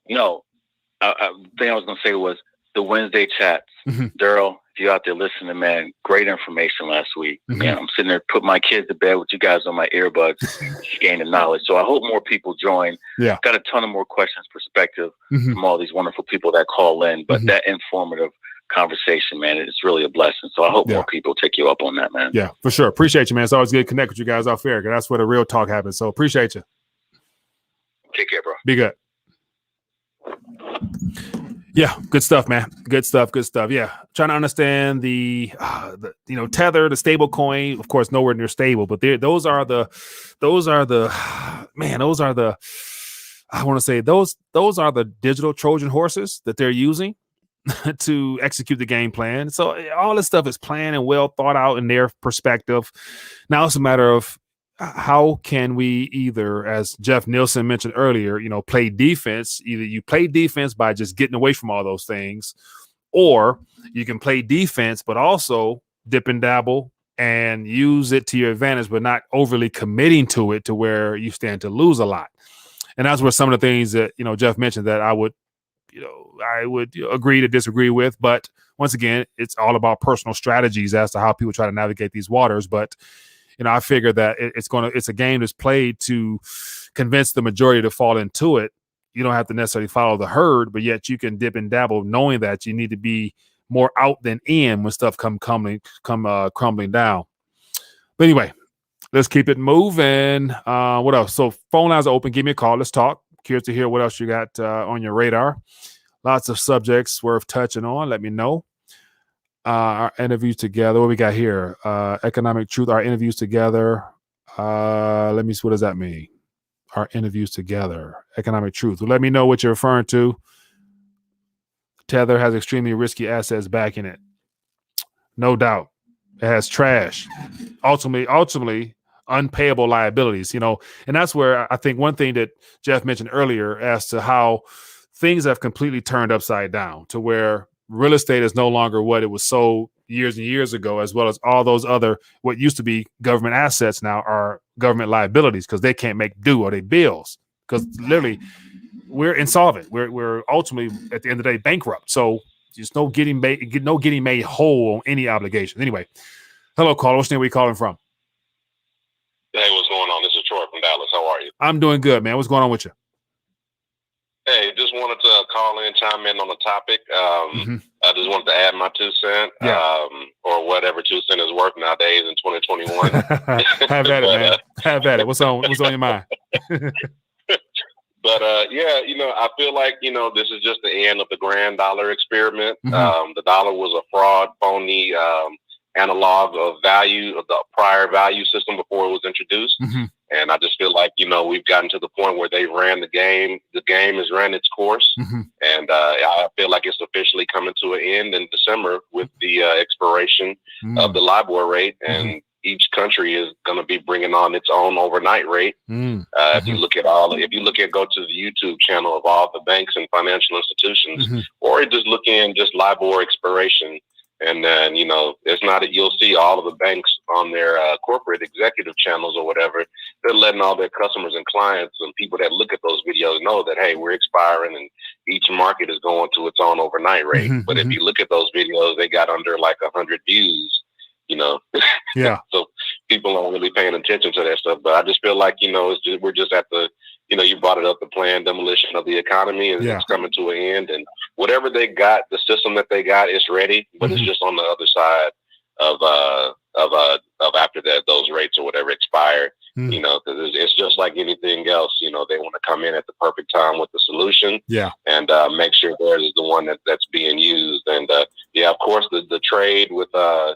No, the thing I was gonna say was the Wednesday chats. Daryl, if you're out there listening, man, great information last week. Man, I'm sitting there putting my kids to bed with you guys on my earbuds, just gaining knowledge. So I hope more people join. Yeah. Got a ton of more questions, perspective from all these wonderful people that call in. But that informative conversation, man, it's really a blessing. So I hope more people take you up on that, man. Yeah, for sure. Appreciate you, man. It's always good to connect with you guys off air, because that's where the real talk happens. So appreciate you. Take care, bro. Be good. Yeah, good stuff, man. Good stuff. Yeah, trying to understand the Tether, the stable coin. Of course, nowhere near stable, but those are the digital Trojan horses that they're using to execute the game plan. So all this stuff is planned and well thought out in their perspective. Now it's a matter of how can we either, as Jeff Nielsen mentioned earlier, play defense. Either you play defense by just getting away from all those things, or you can play defense, but also dip and dabble and use it to your advantage, but not overly committing to it to where you stand to lose a lot. And that's where some of the things that, Jeff mentioned that I would agree to disagree with. But once again, it's all about personal strategies as to how people try to navigate these waters. But I figure that it's a game that's played to convince the majority to fall into it. You don't have to necessarily follow the herd, but yet you can dip and dabble, knowing that you need to be more out than in when stuff come crumbling down. But anyway, let's keep it moving. What else? So phone lines are open. Give me a call. Let's talk. Curious to hear what else you got on your radar. Lots of subjects worth touching on. Let me know. Our interviews together. What we got here? Economic truth. Our interviews together. Let me see. What does that mean? Our interviews together. Economic truth. Well, let me know what you're referring to. Tether has extremely risky assets backing it. No doubt. It has trash. Ultimately, unpayable liabilities. And that's where I think one thing that Jeff mentioned earlier as to how things have completely turned upside down to where real estate is no longer what it was sold years and years ago, as well as all those other what used to be government assets now are government liabilities because they can't make do or they bills, because literally we're insolvent. We're ultimately at the end of the day bankrupt. So there's no getting made whole on any obligation. Anyway, hello, caller. What's the name we calling from? Hey, what's going on? This is Troy from Dallas. How are you? I'm doing good, man. What's going on with you? Hey, just wanted to call in, chime in on the topic. I just wanted to add my 2 cents, or whatever 2 cents is worth nowadays in 2021. Have at it, man. Have at it. What's on your mind? But I feel like this is just the end of the grand dollar experiment. The dollar was a fraud, phony analog of value of the prior value system before it was introduced. And I just feel like, we've gotten to the point where they ran the game. The game has ran its course. And I feel like it's officially coming to an end in December with the expiration of the LIBOR rate. And each country is going to be bringing on its own overnight rate. If you look at go to the YouTube channel of all the banks and financial institutions, or just look in just LIBOR expiration. And then, it's not you'll see all of the banks on their corporate executive channels or whatever. They're letting all their customers and clients and people that look at those videos know that, hey, we're expiring and each market is going to its own overnight rate. But if you look at those videos, they got under like 100 views, Yeah. So people aren't really paying attention to that stuff. But I just feel like, we're just at the, you brought it up, the planned demolition of the economy, and it's coming to an end. And whatever they got, the system that they got is ready, but it's just on the other side of after that those rates or whatever expire. Because it's just like anything else, they want to come in at the perfect time with the solution. Yeah. And make sure theirs is the one that's being used. And of course, the trade with the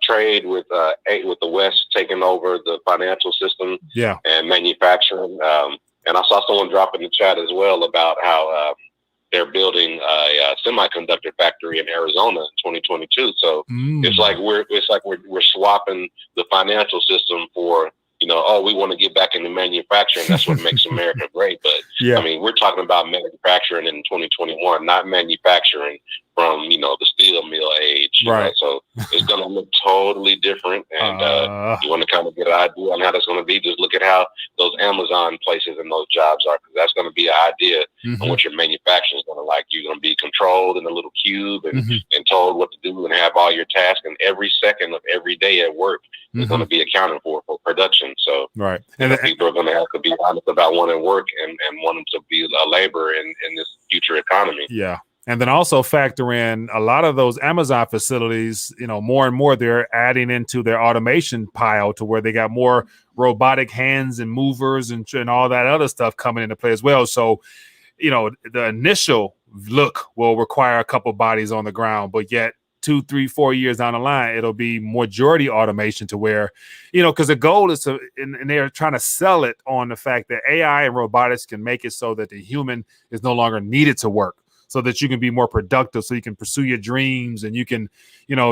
trade with the West taking over the financial system, and manufacturing. And I saw someone drop in the chat as well about how they're building a semiconductor factory in Arizona in 2022. So it's like we're swapping the financial system for, we want to get back into manufacturing. That's what makes America great. But I mean, we're talking about manufacturing in 2021, not manufacturing from, the steel mill age. Right. So it's going to look totally different. And you want to kind of get an idea on how that's going to be. Just look at how those Amazon places and those jobs are, because that's going to be an idea on what your manufacturing is going to like. You're going to be controlled in a little cube and told what to do and have all your tasks. And every second of every day at work is going to be accounted for production. So and people are going to have to be honest about wanting work and wanting to be a laborer in this future economy. Yeah. And then also factor in a lot of those Amazon facilities, more and more they're adding into their automation pile to where they got more robotic hands and movers and all that other stuff coming into play as well. So, the initial look will require a couple bodies on the ground, but yet 2, 3, 4 years down the line, it'll be majority automation to where, because the goal is to, and they're trying to sell it on the fact that AI and robotics can make it so that the human is no longer needed to work, so that you can be more productive, so you can pursue your dreams and you can,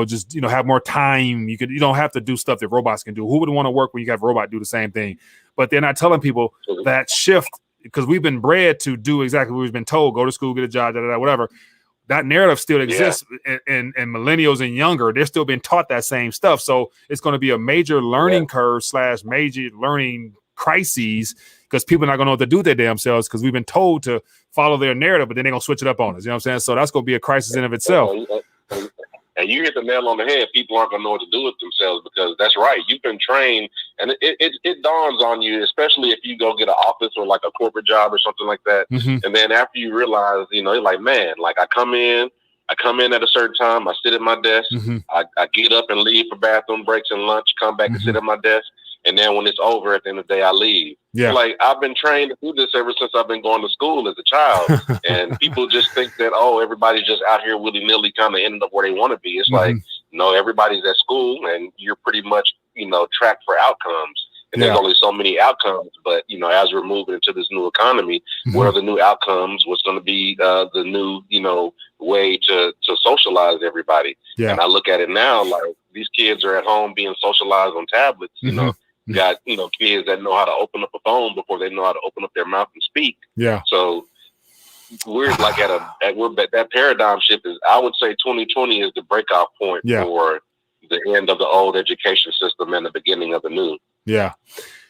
just, have more time. You don't have to do stuff that robots can do. Who would want to work when you have a robot do the same thing? But they're not telling people that shift, because we've been bred to do exactly what we've been told: go to school, get a job, whatever. That narrative still exists in millennials and younger. They're still being taught that same stuff. So it's going to be a major learning curve / major learning crises, because people are not going to know what to do with their damn selves, because we've been told to follow their narrative, but then they're going to switch it up on us. You know what I'm saying? So that's going to be a crisis in of itself. And you hit the nail on the head. People aren't going to know what to do with themselves, because that's right. You've been trained, and it dawns on you, especially if you go get an office or like a corporate job or something like that. And then after you realize, you're like, man, like I come in at a certain time, I sit at my desk, I get up and leave for bathroom breaks and lunch, come back and sit at my desk. And then when it's over at the end of the day, I leave. Yeah. Like, I've been trained to do this ever since I've been going to school as a child. And people just think that, everybody's just out here willy-nilly kind of ending up where they want to be. It's like, no, everybody's at school and you're pretty much, tracked for outcomes. And there's only so many outcomes. But, as we're moving into this new economy, what are the new outcomes? What's going to be the new, way to socialize everybody? Yeah. And I look at it now, like, these kids are at home being socialized on tablets, You got, kids that know how to open up a phone before they know how to open up their mouth and speak. Yeah. So we're like that paradigm shift is, I would say 2020 is the breakoff point for the end of the old education system and the beginning of the new. Yeah.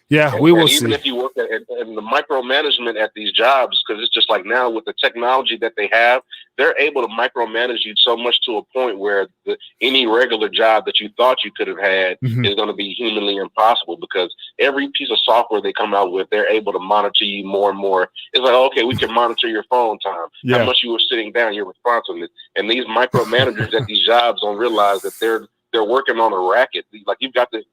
Yeah, we will see. Even if you work in the micromanagement at these jobs, because it's just like now with the technology that they have, they're able to micromanage you so much to a point where any regular job that you thought you could have had is going to be humanly impossible, because every piece of software they come out with, they're able to monitor you more and more. It's like, okay, we can monitor your phone time, how much you were sitting down, your responsiveness. And these micromanagers at these jobs don't realize that they're working on a racket. Like, you've got this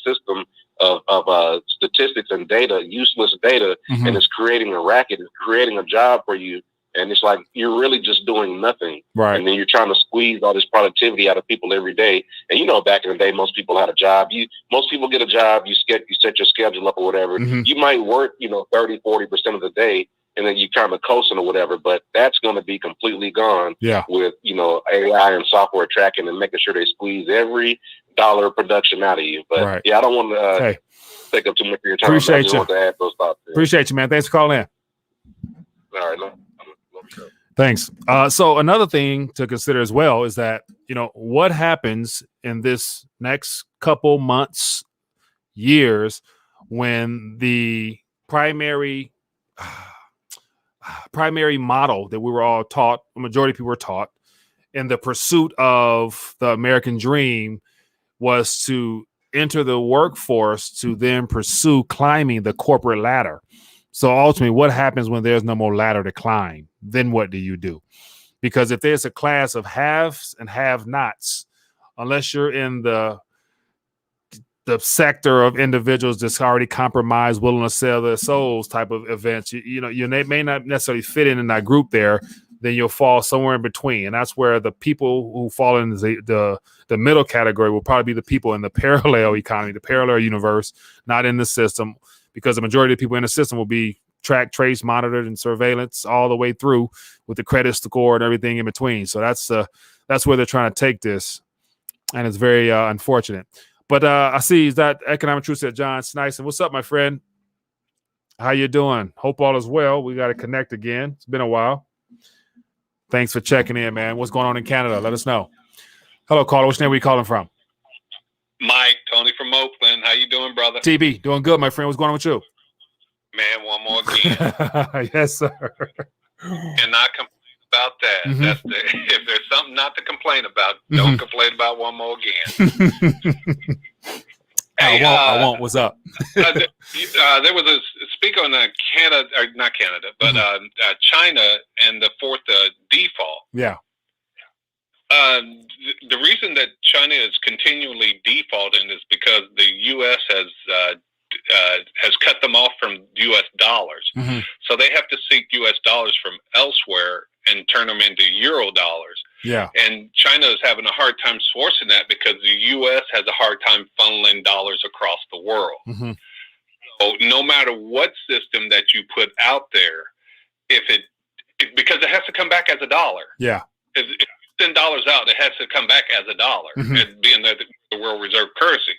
system of statistics and data, useless data, and it's creating a racket, it's creating a job for you. And it's like, you're really just doing nothing. Right. And then you're trying to squeeze all this productivity out of people every day. And, back in the day, most people had a job. Most people get a job, you set your schedule up or whatever. You might work, 30, 40% of the day, and then you kind of coasting or whatever, but that's going to be completely gone with, AI and software tracking and making sure they squeeze every dollar of production out of you. But I don't want to take up too much of your time. Appreciate I just want to add those thoughts. Appreciate you, man. Thanks for calling in. All right. Thanks. So another thing to consider as well is that, what happens in this next couple months, years, when the primary model that we were all taught, the majority of people were taught, in the pursuit of the American dream was to enter the workforce to then pursue climbing the corporate ladder. So ultimately, what happens when there's no more ladder to climb? Then what do you do? Because if there's a class of haves and have-nots, unless you're in the the sector of individuals that's already compromised, willing to sell their souls type of events. You may not necessarily fit in that group there. Then you'll fall somewhere in between, and that's where the people who fall in the middle category will probably be the people in the parallel economy, the parallel universe, not in the system, because the majority of people in the system will be tracked, traced, monitored, and surveillance all the way through with the credit score and everything in between. So that's where they're trying to take this, and it's very unfortunate. But I see that Economic Truth at John Snyson. What's up, my friend? How you doing? Hope all is well. We got to connect again. It's been a while. Thanks for checking in, man. What's going on in Canada? Let us know. Hello, caller. Which name are you calling from? Mike, Tony from Oakland. How you doing, brother? TB, doing good, my friend. What's going on with you? Man, one more again. Yes, sir. And not complain about that. Mm-hmm. If there's something not to complain about, don't complain about one more again. Hey, I won't. What's up? There was a speak on Canada, or not Canada, but China and the fourth default. Yeah. The reason that China is continually defaulting is because the U.S. has cut them off from U.S. dollars. Mm-hmm. So they have to seek U.S. dollars from elsewhere and turn them into Euro dollars. Yeah. And China is having a hard time sourcing that because the U.S. has a hard time funneling dollars across the world. Mm-hmm. So no matter what system that you put out there, because it has to come back as a dollar. Yeah. If you send dollars out, it has to come back as a dollar, Mm-hmm. being the world reserve currency.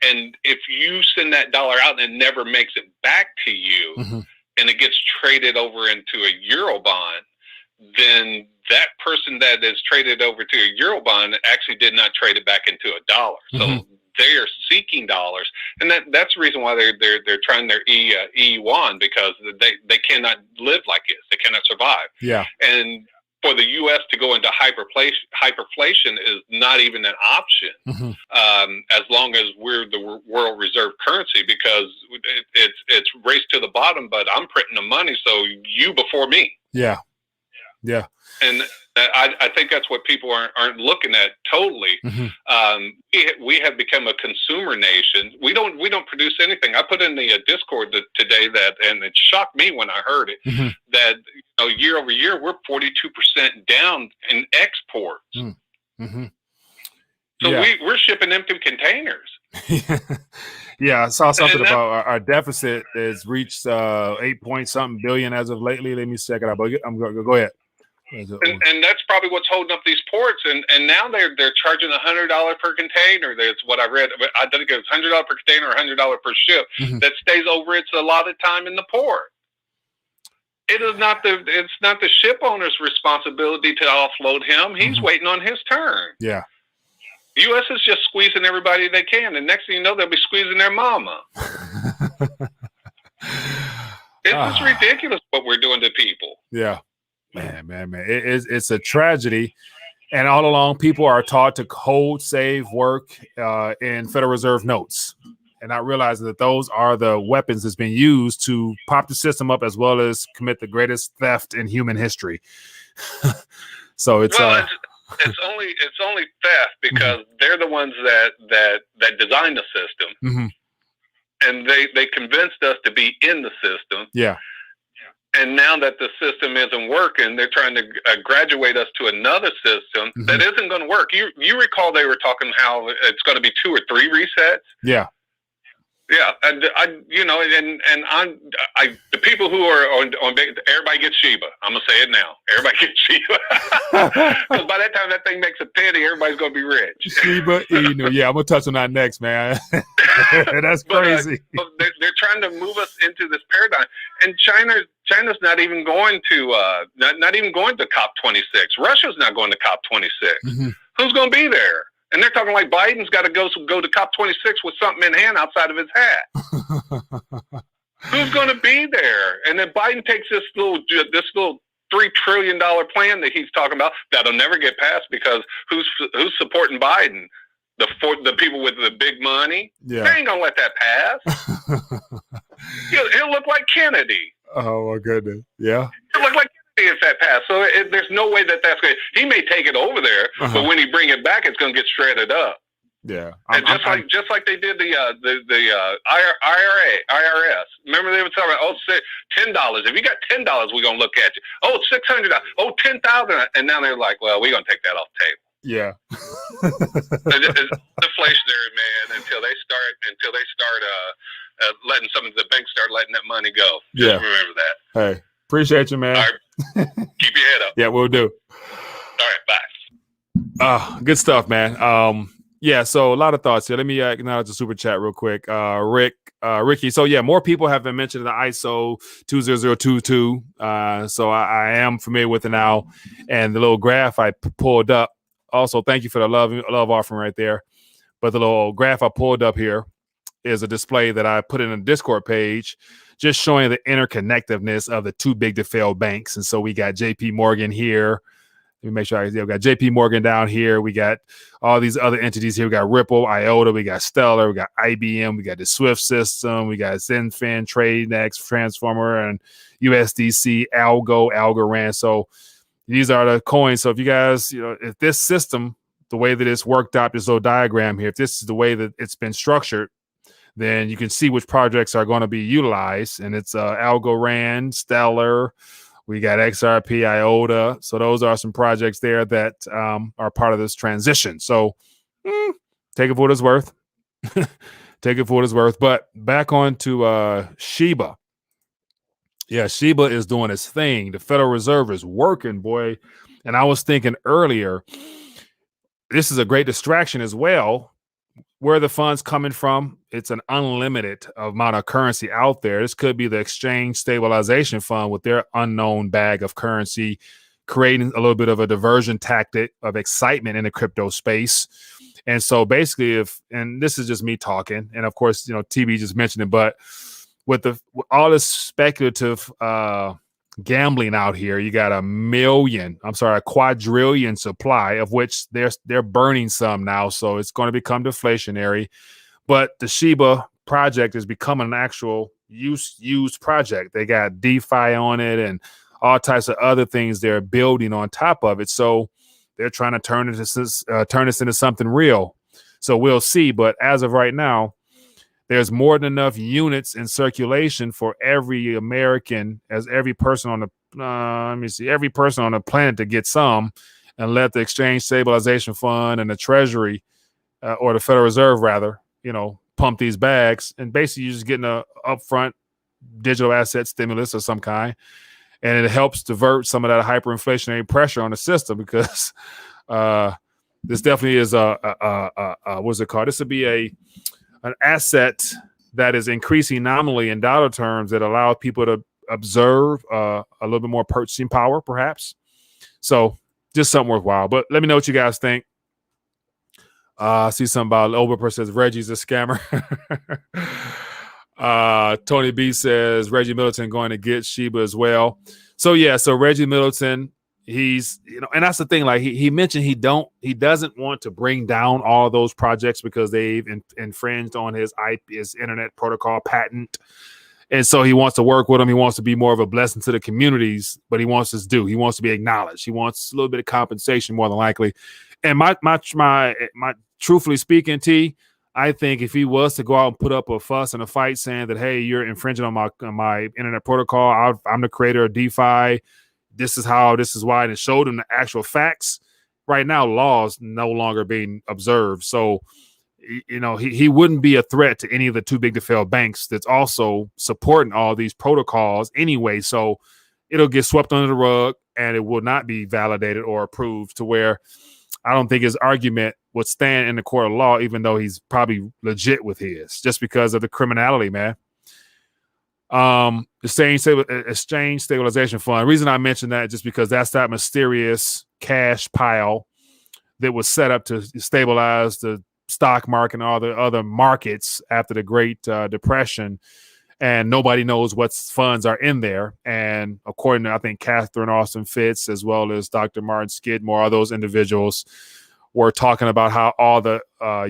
And if you send that dollar out and it never makes it back to you, Mm-hmm. and it gets traded over into a Euro bond, then that person that is traded over to a Euro bond actually did not trade it back into a dollar. Mm-hmm. So they are seeking dollars, and that's the reason why they're trying their yuan, because they cannot live like this. They cannot survive. Yeah. And for the U.S. to go into hyperflation is not even an option, Mm-hmm. as long as we're the world reserve currency, because it's race to the bottom. But I'm printing the money, so you before me. Yeah. Yeah. And I think that's what people aren't looking at totally. Mm-hmm. We have become a consumer nation. We don't produce anything. I put in the Discord today and it shocked me when I heard it, Mm-hmm. that year over year we're 42% down in exports. Mm-hmm. So Yeah. we're shipping empty containers. Yeah, I saw something about our deficit has reached 8-point-something billion as of lately. Let me check it out. But go ahead. And that's probably what's holding up these ports. And now they're charging $100 per container. That's what I read. I think it's $100 per container or $100 per ship, Mm-hmm. that stays over its allotted time in the port. It's not the ship owner's responsibility to offload him. He's Mm-hmm. waiting on his turn. Yeah. The U.S. is just squeezing everybody they can, and next thing you know, they'll be squeezing their mama. It's ridiculous what we're doing to people. Yeah. Man. It's a tragedy. And all along, people are taught to hold, save, work in Federal Reserve notes, and not realizing that those are the weapons that's been used to pop the system up, as well as commit the greatest theft in human history. So it's it's only theft because they're the ones that designed the system, mm-hmm. and they convinced us to be in the system. Yeah. And now that the system isn't working, they're trying to graduate us to another system Mm-hmm. that isn't going to work. You recall they were talking how it's going to be 2 or 3 resets. Yeah. Yeah, and the people who are on everybody gets Sheba. I'm gonna say it now. Everybody gets Sheba, because by that time that thing makes a penny, everybody's gonna be rich. Sheba Inu. Yeah, I'm gonna touch on that next, man. That's crazy. But they're trying to move us into this paradigm, and China's not even going to not even going to COP26. Russia's not going to COP26. Mm-hmm. Who's going to be there? And they're talking like Biden's got to go to COP26 with something in hand outside of his hat. Who's going to be there? And then Biden takes this little $3 trillion plan that he's talking about that'll never get passed, because who's supporting Biden? The people with the big money. Yeah. They ain't gonna let that pass. He'll look like Kennedy. Oh my goodness. Yeah. He'll look like Kennedy if that passed. So there's no way that's going. He may take it over there, but when he bring it back, it's going to get shredded up. Yeah. And just like they did the IRS. Remember they were talking about, $10. If you got $10, we're gonna look at you. Oh, $600. Oh, 10,000. And now they're like, well, we're gonna take that off the table. Yeah. It's deflationary, man. Until they start letting some of the banks start letting that money go. Just remember that. Hey, appreciate you, man. All right. Keep your head up. Yeah, we'll do. All right, bye. Good stuff, man. Yeah, so a lot of thoughts here. Let me acknowledge the super chat real quick. Ricky. So yeah, more people have been mentioning the ISO 20022. So I am familiar with it now, and the little graph I pulled up. Also, thank you for the love offering right there. But the little graph I pulled up here is a display that I put in a Discord page, just showing the interconnectedness of the too big to fail banks. And so we got JP Morgan here. Let me make sure we got JP Morgan down here. We got all these other entities here. We got Ripple, IOTA, we got Stellar, we got IBM, we got the Swift system, we got Zinfan, TradeNext, Transformer, and USDC, Algorand. So these are the coins. So if you guys, if this system, the way that it's worked out, this little diagram here, if this is the way that it's been structured, then you can see which projects are going to be utilized. And it's Algorand, Stellar, we got XRP, IOTA. So those are some projects there that are part of this transition. So take it for what it's worth. Take it for what it's worth. But back on to Shiba. Yeah, Shiba is doing its thing. The Federal Reserve is working, boy. And I was thinking earlier, this is a great distraction as well. Where are the funds coming from? It's an unlimited amount of currency out there. This could be the exchange stabilization fund with their unknown bag of currency, creating a little bit of a diversion tactic of excitement in the crypto space. And so basically, and this is just me talking, and of course, TB just mentioned it, but with all this speculative gambling out here, you got a quadrillion supply, of which they're burning some now, so it's going to become deflationary. But the Shiba project is becoming an actual used project. They got DeFi on it and all types of other things they're building on top of it. So they're trying to turn this into something real. So we'll see. But as of right now, there's more than enough units in circulation for every American, as every person on every person on the planet to get some, and let the Exchange Stabilization Fund and the Treasury, or the Federal Reserve rather, pump these bags. And basically, you're just getting a upfront digital asset stimulus of some kind, and it helps divert some of that hyperinflationary pressure on the system, because this definitely is what's it called? This would be an asset that is increasing nominally in dollar terms that allow people to observe a little bit more purchasing power, perhaps. So just something worthwhile. But let me know what you guys think. I see something about Oberper says Reggie's a scammer. Tony B says Reggie Middleton going to get Shiba as well. So yeah, so Reggie Middleton, he's, and that's the thing, like he mentioned he doesn't want to bring down all those projects because they've infringed on his internet protocol patent. And so he wants to work with them. He wants to be more of a blessing to the communities, but he wants to be acknowledged. He wants a little bit of compensation, more than likely. And my truthfully speaking, T, I think if he was to go out and put up a fuss and a fight saying that, hey, you're infringing on my internet protocol, I'm the creator of DeFi, this is why, and it showed him the actual facts. Right now, laws no longer being observed. So, he wouldn't be a threat to any of the too big to fail banks that's also supporting all these protocols anyway. So it'll get swept under the rug and it will not be validated or approved, to where I don't think his argument would stand in the court of law, even though he's probably legit with his, just because of the criminality, man. The Exchange Stabilization Fund. The reason I mentioned that is just because that's that mysterious cash pile that was set up to stabilize the stock market and all the other markets after the Great Depression. And nobody knows what funds are in there. And according to, I think, Catherine Austin Fitz, as well as Dr. Martin Skidmore, all those individuals were talking about how all the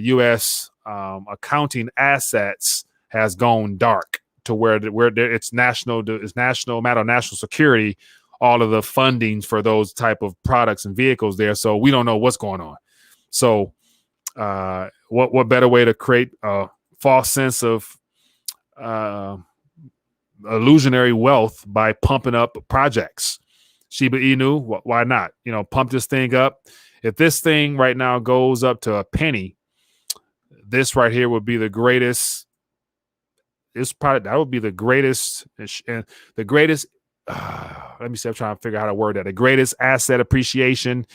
U.S. Accounting assets has gone dark, to where it's national matter of national security, all of the funding for those type of products and vehicles there. So we don't know what's going on. So What better way to create a false sense of illusionary wealth by pumping up projects? Shiba Inu, why not? Pump this thing up. If this thing right now goes up to a penny, this right here would be the greatest. That would be the greatest, and the greatest. Let me see. I'm trying to figure out how to word that. The greatest asset appreciation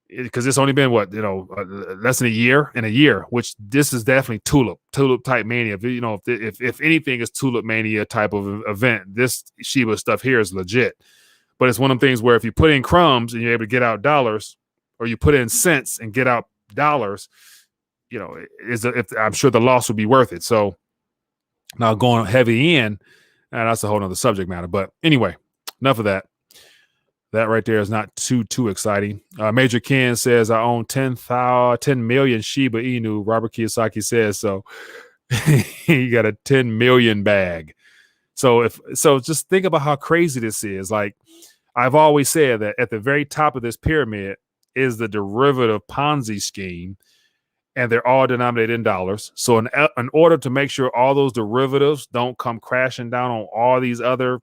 because it's only been less than a year, which this is definitely tulip type mania. If anything is tulip mania type of event, this Shiba stuff here is legit. But it's one of them things where if you put in crumbs and you're able to get out dollars, or you put in cents and get out dollars, I'm sure the loss would be worth it. So now going heavy in, and that's a whole nother subject matter. But anyway, enough of that. That right there is not too exciting. Major Ken says, I own 10 million Shiba Inu. Robert Kiyosaki says so. He got a 10 million bag. So just think about how crazy this is. Like I've always said that at the very top of this pyramid is the derivative Ponzi scheme, and they're all denominated in dollars. So in order to make sure all those derivatives don't come crashing down on all these other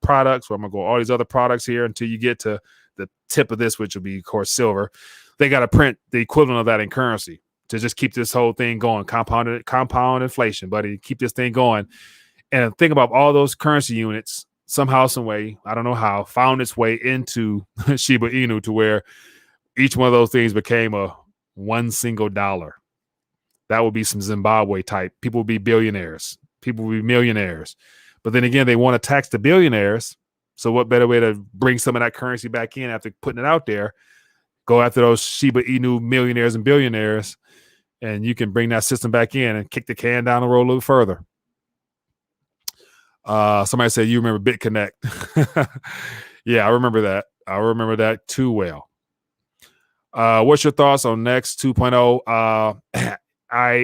products, where I'm gonna go all these other products here until you get to the tip of this, which will be, of course, silver. They got to print the equivalent of that in currency to just keep this whole thing going. Compound inflation, buddy. Keep this thing going. And think about all those currency units somehow, some way, I don't know how, found its way into Shiba Inu to where each one of those things became a one single dollar. That would be some Zimbabwe type. People would be billionaires. People would be millionaires. But then again, they want to tax the billionaires. So what better way to bring some of that currency back in after putting it out there? Go after those Shiba Inu millionaires and billionaires, and you can bring that system back in and kick the can down the road a little further. Somebody said, you remember BitConnect. Yeah, I remember that. I remember that too well. What's your thoughts on Next 2.0?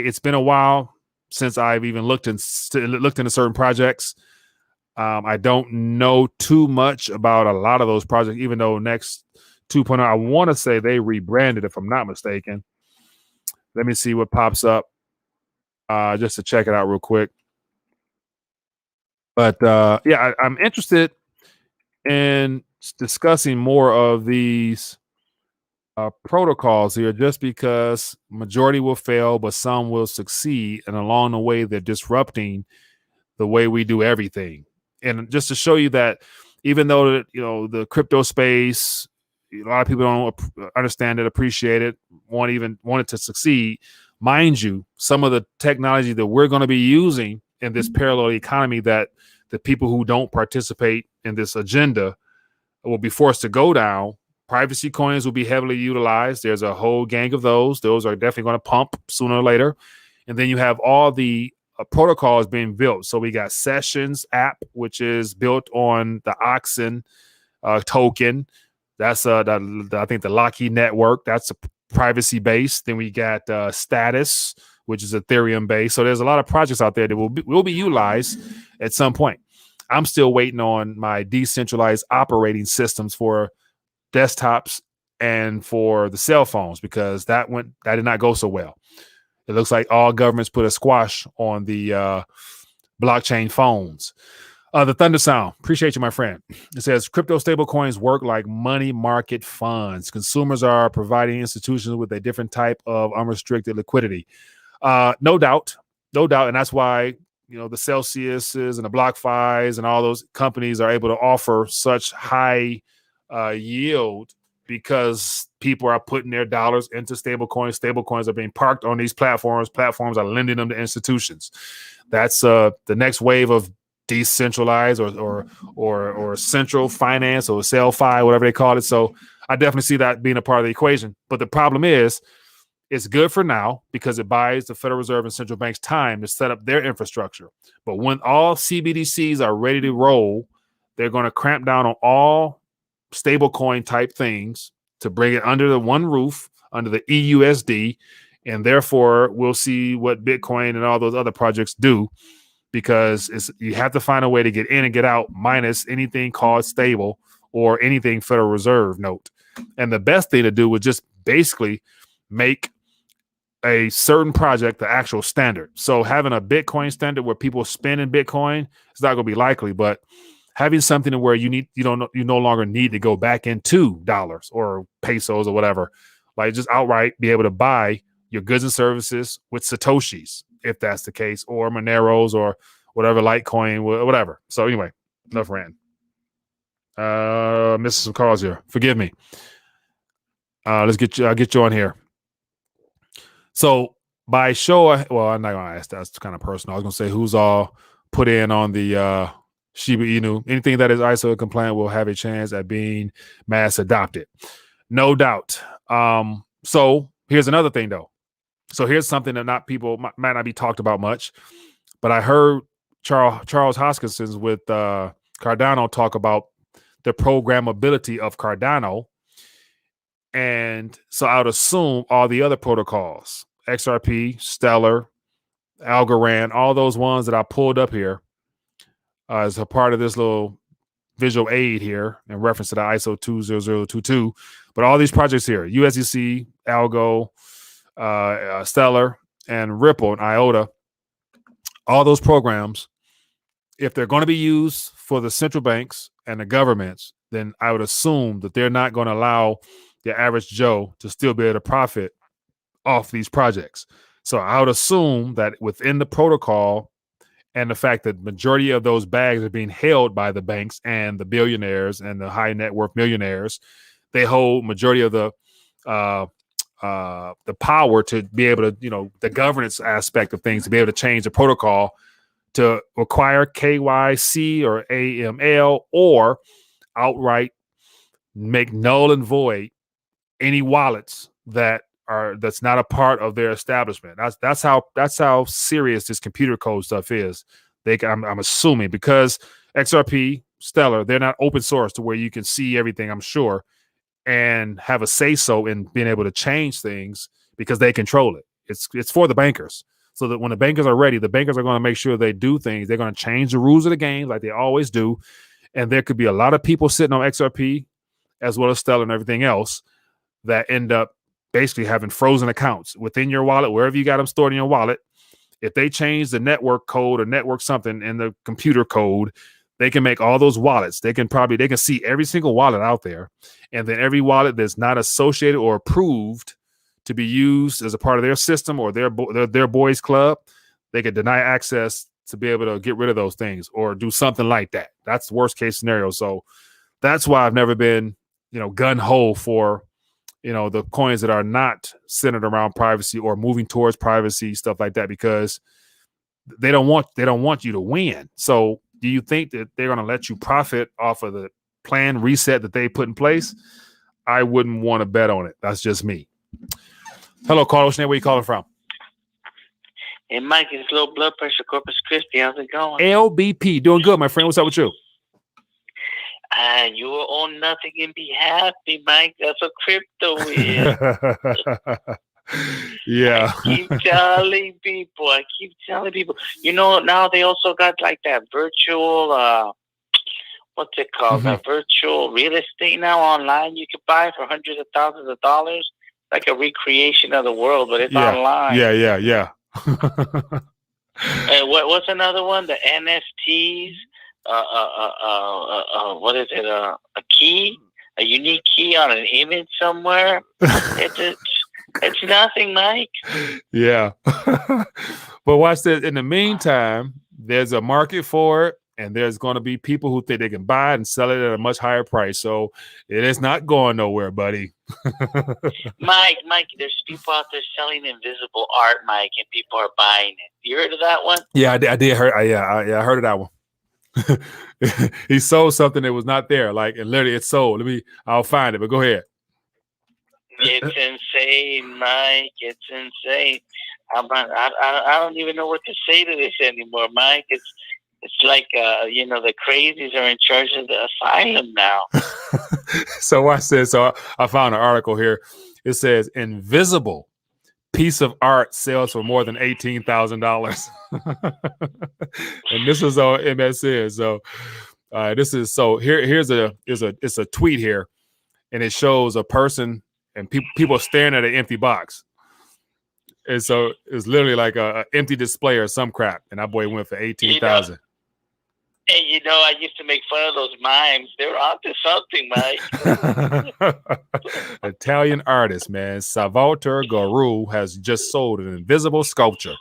It's been a while since I've even looked into certain projects. I don't know too much about a lot of those projects, even though Next 2.0, I want to say they rebranded, if I'm not mistaken. Let me see what pops up just to check it out real quick. But yeah, I'm interested in discussing more of these protocols here, just because majority will fail, but some will succeed. And along the way, they're disrupting the way we do everything. And just to show you that even though, the crypto space, a lot of people don't understand it, appreciate it, want it to succeed. Mind you, some of the technology that we're going to be using in this parallel economy, that the people who don't participate in this agenda will be forced to go down. Privacy coins will be heavily utilized. There's a whole gang of those. Those are definitely going to pump sooner or later. And then you have all the protocols being built. So we got Sessions app, which is built on the Oxen token. That's I think the Lockheed network. That's a privacy base. Then we got Status, which is Ethereum based. So there's a lot of projects out there that will be utilized at some point. I'm still waiting on my decentralized operating systems for desktops and for the cell phones, because that did not go so well. It looks like all governments put a squash on the blockchain phones. The Thunder Sound, appreciate you, my friend. It says crypto stablecoins work like money market funds. Consumers are providing institutions with a different type of unrestricted liquidity. No doubt. And that's why, the Celsiuses and the BlockFis and all those companies are able to offer such high yield, because people are putting their dollars into stablecoins. Stablecoins are being parked on these platforms. Platforms are lending them to institutions. That's the next wave of decentralized or central finance, or CellFi, whatever they call it. So I definitely see that being a part of the equation. But the problem is, it's good for now because it buys the Federal Reserve and central banks time to set up their infrastructure. But when all CBDCs are ready to roll, they're going to cramp down on all stablecoin type things to bring it under the one roof, under the EUSD. And therefore, we'll see what Bitcoin and all those other projects do, because you have to find a way to get in and get out, minus anything called stable or anything Federal Reserve note. And the best thing to do would just basically make a certain project the actual standard. So having a Bitcoin standard where people spend in Bitcoin is not going to be likely, but having something where you no longer need to go back into dollars or pesos or whatever, like just outright be able to buy your goods and services with Satoshis, if that's the case, or Moneros or whatever Litecoin, whatever. So anyway, enough rant. Missing some calls here. Forgive me. I'll get you on here. So by show, well, I'm not gonna ask. That's kind of personal. I was gonna say who's all put in on the Shiba Inu. Anything that is ISO compliant will have a chance at being mass adopted, no doubt. So here's another thing though. So here's something that might not be talked about much, but I heard Charles Hoskinson with Cardano talk about the programmability of Cardano. And so I would assume all the other protocols, XRP, Stellar, Algorand, all those ones that I pulled up here as a part of this little visual aid here in reference to the ISO 20022. But all these projects here, USDC, Algo, Stellar, and Ripple and IOTA, all those programs, if they're going to be used for the central banks and the governments, then I would assume that they're not going to allow the average Joe to still be able to profit off these projects. So I would assume that within the protocol and the fact that majority of those bags are being held by the banks and the billionaires and the high net worth millionaires, they hold majority of the power to be able to, the governance aspect of things, to be able to change the protocol to require KYC or AML, or outright make null and void any wallets that's not a part of their establishment. That's how serious this computer code stuff is. I'm assuming, because XRP, Stellar, they're not open source to where you can see everything, I'm sure, and have a say so in being able to change things because they control it. It's for the bankers. So that when the bankers are ready, the bankers are going to make sure they do things. They're going to change the rules of the game like they always do. And there could be a lot of people sitting on XRP as well as Stellar and everything else that end up basically having frozen accounts within your wallet, wherever you got them stored in your wallet. If they change the network code or network something in the computer code, they can make all those wallets. They can see every single wallet out there. And then every wallet that's not associated or approved to be used as a part of their system or their boys club, they could deny access to be able to get rid of those things or do something like that. That's the worst case scenario. So that's why I've never been, gun ho for, the coins that are not centered around privacy or moving towards privacy, stuff like that, because they don't want you to win. So do you think that they're going to let you profit off of the plan reset that they put in place? I wouldn't want to bet on it. That's just me. Hello, Carlos. Where are you calling from? Hey, Mike, it's low blood pressure, Corpus Christi. How's it going? LBP. Doing good, my friend. What's up with you? You will own nothing and be happy, Mike. That's what crypto is. Yeah. I keep telling people. Now they also got like that virtual, what's it called? Mm-hmm. That virtual real estate now online you can buy for hundreds of thousands of dollars. Like a recreation of the world, but it's online. Yeah. And what's another one? The NFTs. What is it? A key, a unique key on an image somewhere. It's nothing, Mike. Yeah. But watch this. In the meantime, there's a market for it, and there's going to be people who think they can buy it and sell it at a much higher price. So it is not going nowhere, buddy. Mike, there's people out there selling invisible art, Mike, and people are buying it. You heard of that one? Yeah, I did. I heard of that one. He sold something that was not there. Like, and literally it's sold. I'll find it, but go ahead. It's insane, Mike. It's insane. I don't even know what to say to this anymore, Mike. It's like, the crazies are in charge of the asylum now. So watch this. So I found an article here. It says invisible piece of art sells for more than $18,000. And this is on MSN. So here's a tweet here, and it shows a person and people are staring at an empty box. And so it's literally like a empty display or some crap. And that boy went for 18,000. And I used to make fun of those mimes. They're onto something, Mike. Italian artist, man, Salvatore Garou has just sold an invisible sculpture.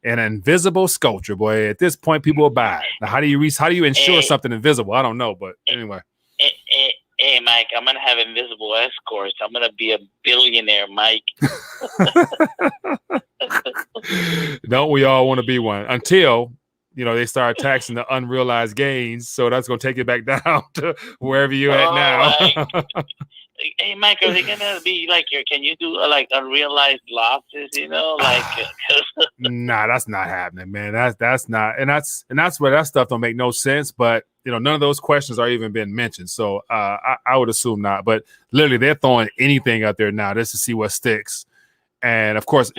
An invisible sculpture, boy. At this point, people will buy it. Now, how do you ensure something invisible? I don't know, but anyway. Hey, Mike, I'm gonna have invisible escorts. I'm gonna be a billionaire, Mike. Don't we all want to be one? Until they start taxing the unrealized gains, so that's gonna take it back down to wherever you're at now. Hey, Mike, are they gonna be like can you do like unrealized losses? Nah, that's not happening, man. That's not, and that's where that stuff don't make no sense. But none of those questions are even being mentioned. So I would assume not. But literally, they're throwing anything out there now just to see what sticks. And of course,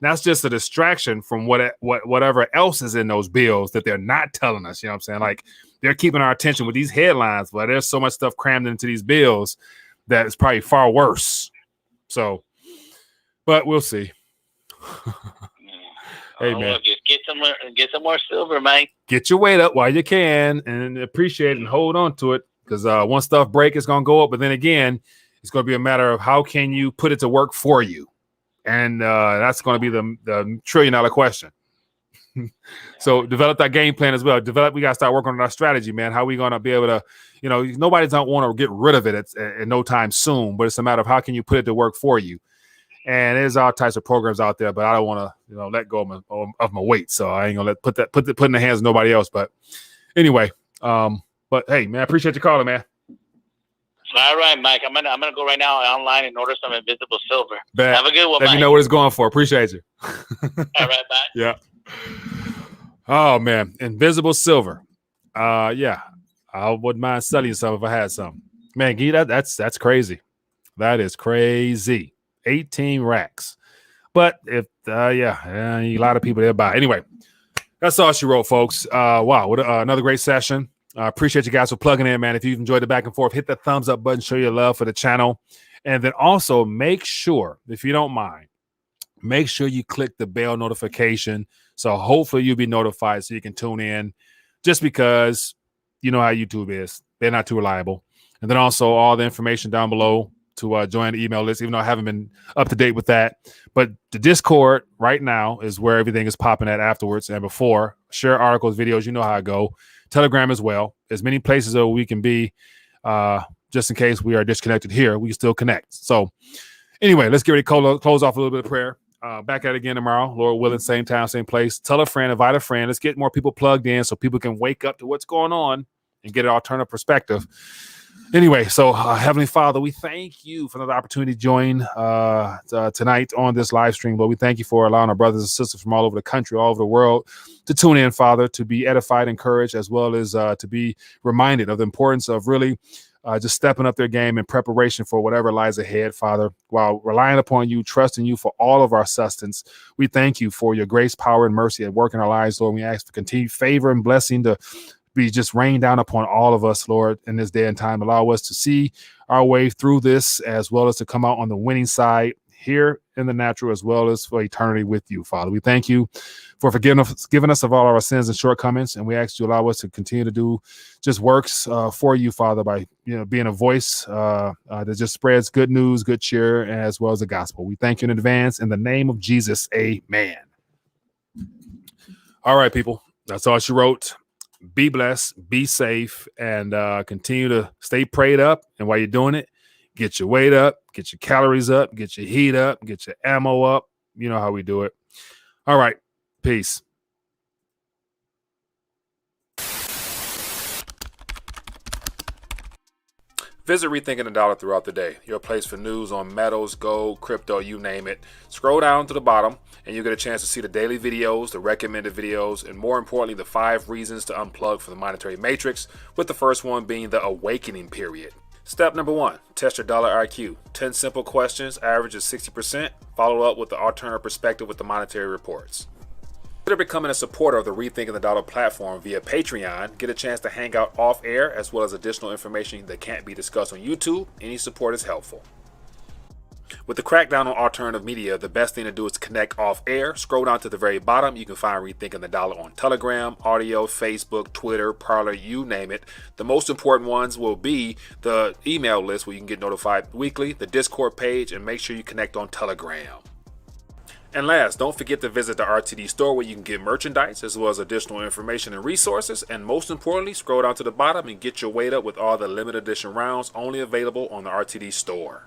that's just a distraction from whatever else is in those bills that they're not telling us. You know what I'm saying? Like, they're keeping our attention with these headlines, but there's so much stuff crammed into these bills that is probably far worse. So, but we'll see. Hey, man, well, just get some more silver, Mike. Get your weight up while you can, and appreciate it and hold on to it, because once stuff breaks, it's gonna go up. But then again, it's gonna be a matter of how can you put it to work for you, and that's gonna be the $1 trillion question. So develop that game plan as well. We gotta start working on our strategy, man. How we gonna be able to, nobody's don't want to get rid of it in no time soon, but it's a matter of how can you put it to work for you. And there's all types of programs out there, but I don't want to, let go of my weight. So I ain't gonna put in the hands of nobody else. But anyway, but hey, man, I appreciate you calling, man. All right, Mike. I'm gonna go right now online and order some invisible silver. Bet. Have a good one, Let Mike. me know what it's going for. Appreciate you. All right, bye. Yeah. Oh man, invisible silver. Yeah, I wouldn't mind selling you some if I had some. Man, Guy, that's crazy. That is crazy. 18 racks. But if a lot of people there buy. Anyway, that's all she wrote, folks. Wow, what another great session. I appreciate you guys for plugging in, man. If you've enjoyed the back and forth, hit the thumbs up button, show your love for the channel. And then also make sure, if you don't mind, make sure you click the bell notification. So hopefully you'll be notified so you can tune in, just because you know how YouTube is. They're not too reliable. And then also all the information down below to join the email list, even though I haven't been up to date with that. But the Discord right now is where everything is popping at afterwards and before. Share articles, videos, you know how I go. Telegram as well. As many places that we can be, just in case we are disconnected here, we can still connect. So anyway, let's get ready to close off a little bit of prayer. Back at it again tomorrow, Lord willing, same time, same place. Tell a friend, invite a friend. Let's get more people plugged in so people can wake up to what's going on and get an alternative perspective. Anyway, so Heavenly Father, we thank you for another opportunity to join tonight on this live stream. But we thank you for allowing our brothers and sisters from all over the country, all over the world to tune in, Father, to be edified, encouraged, as well as to be reminded of the importance of really just stepping up their game in preparation for whatever lies ahead, Father, while relying upon you, trusting you for all of our sustenance. We thank you for your grace, power, and mercy at work in our lives, Lord. We ask for continued favor and blessing to be just rained down upon all of us, Lord, in this day and time. Allow us to see our way through this, as well as to come out on the winning side here in the natural, as well as for eternity with you, Father. We thank you for forgiving us of all our sins and shortcomings, and we ask you to allow us to continue to do just works for you, Father, by being a voice that just spreads good news, good cheer, as well as the gospel. We thank you in advance in the name of Jesus. Amen. All right, people, that's all she wrote. Be blessed, be safe, and continue to stay prayed up. And while you're doing it, get your weight up, get your calories up, get your heat up, get your ammo up. You know how we do it. All right. Peace. Visit Rethinking the Dollar throughout the day. Your place for news on metals, gold, crypto, you name it. Scroll down to the bottom and you get a chance to see the daily videos, the recommended videos, and more importantly, the 5 reasons to unplug from the monetary matrix, with the first one being the awakening period. Step number 1, test your dollar IQ. 10 simple questions, average is 60%. Follow up with the alternative perspective with the monetary reports. Consider becoming a supporter of the Rethinking the Dollar platform via Patreon. Get a chance to hang out off air, as well as additional information that can't be discussed on YouTube. Any support is helpful. With the crackdown on alternative media, the best thing to do is to connect off air. Scroll down to the very bottom. You can find Rethinking the Dollar on Telegram, audio, Facebook, Twitter, Parler, you name it. The most important ones will be the email list where you can get notified weekly, the Discord page, and make sure you connect on Telegram. And last, don't forget to visit the RTD store where you can get merchandise as well as additional information and resources. And most importantly, scroll down to the bottom and get your weight up with all the limited edition rounds only available on the RTD store.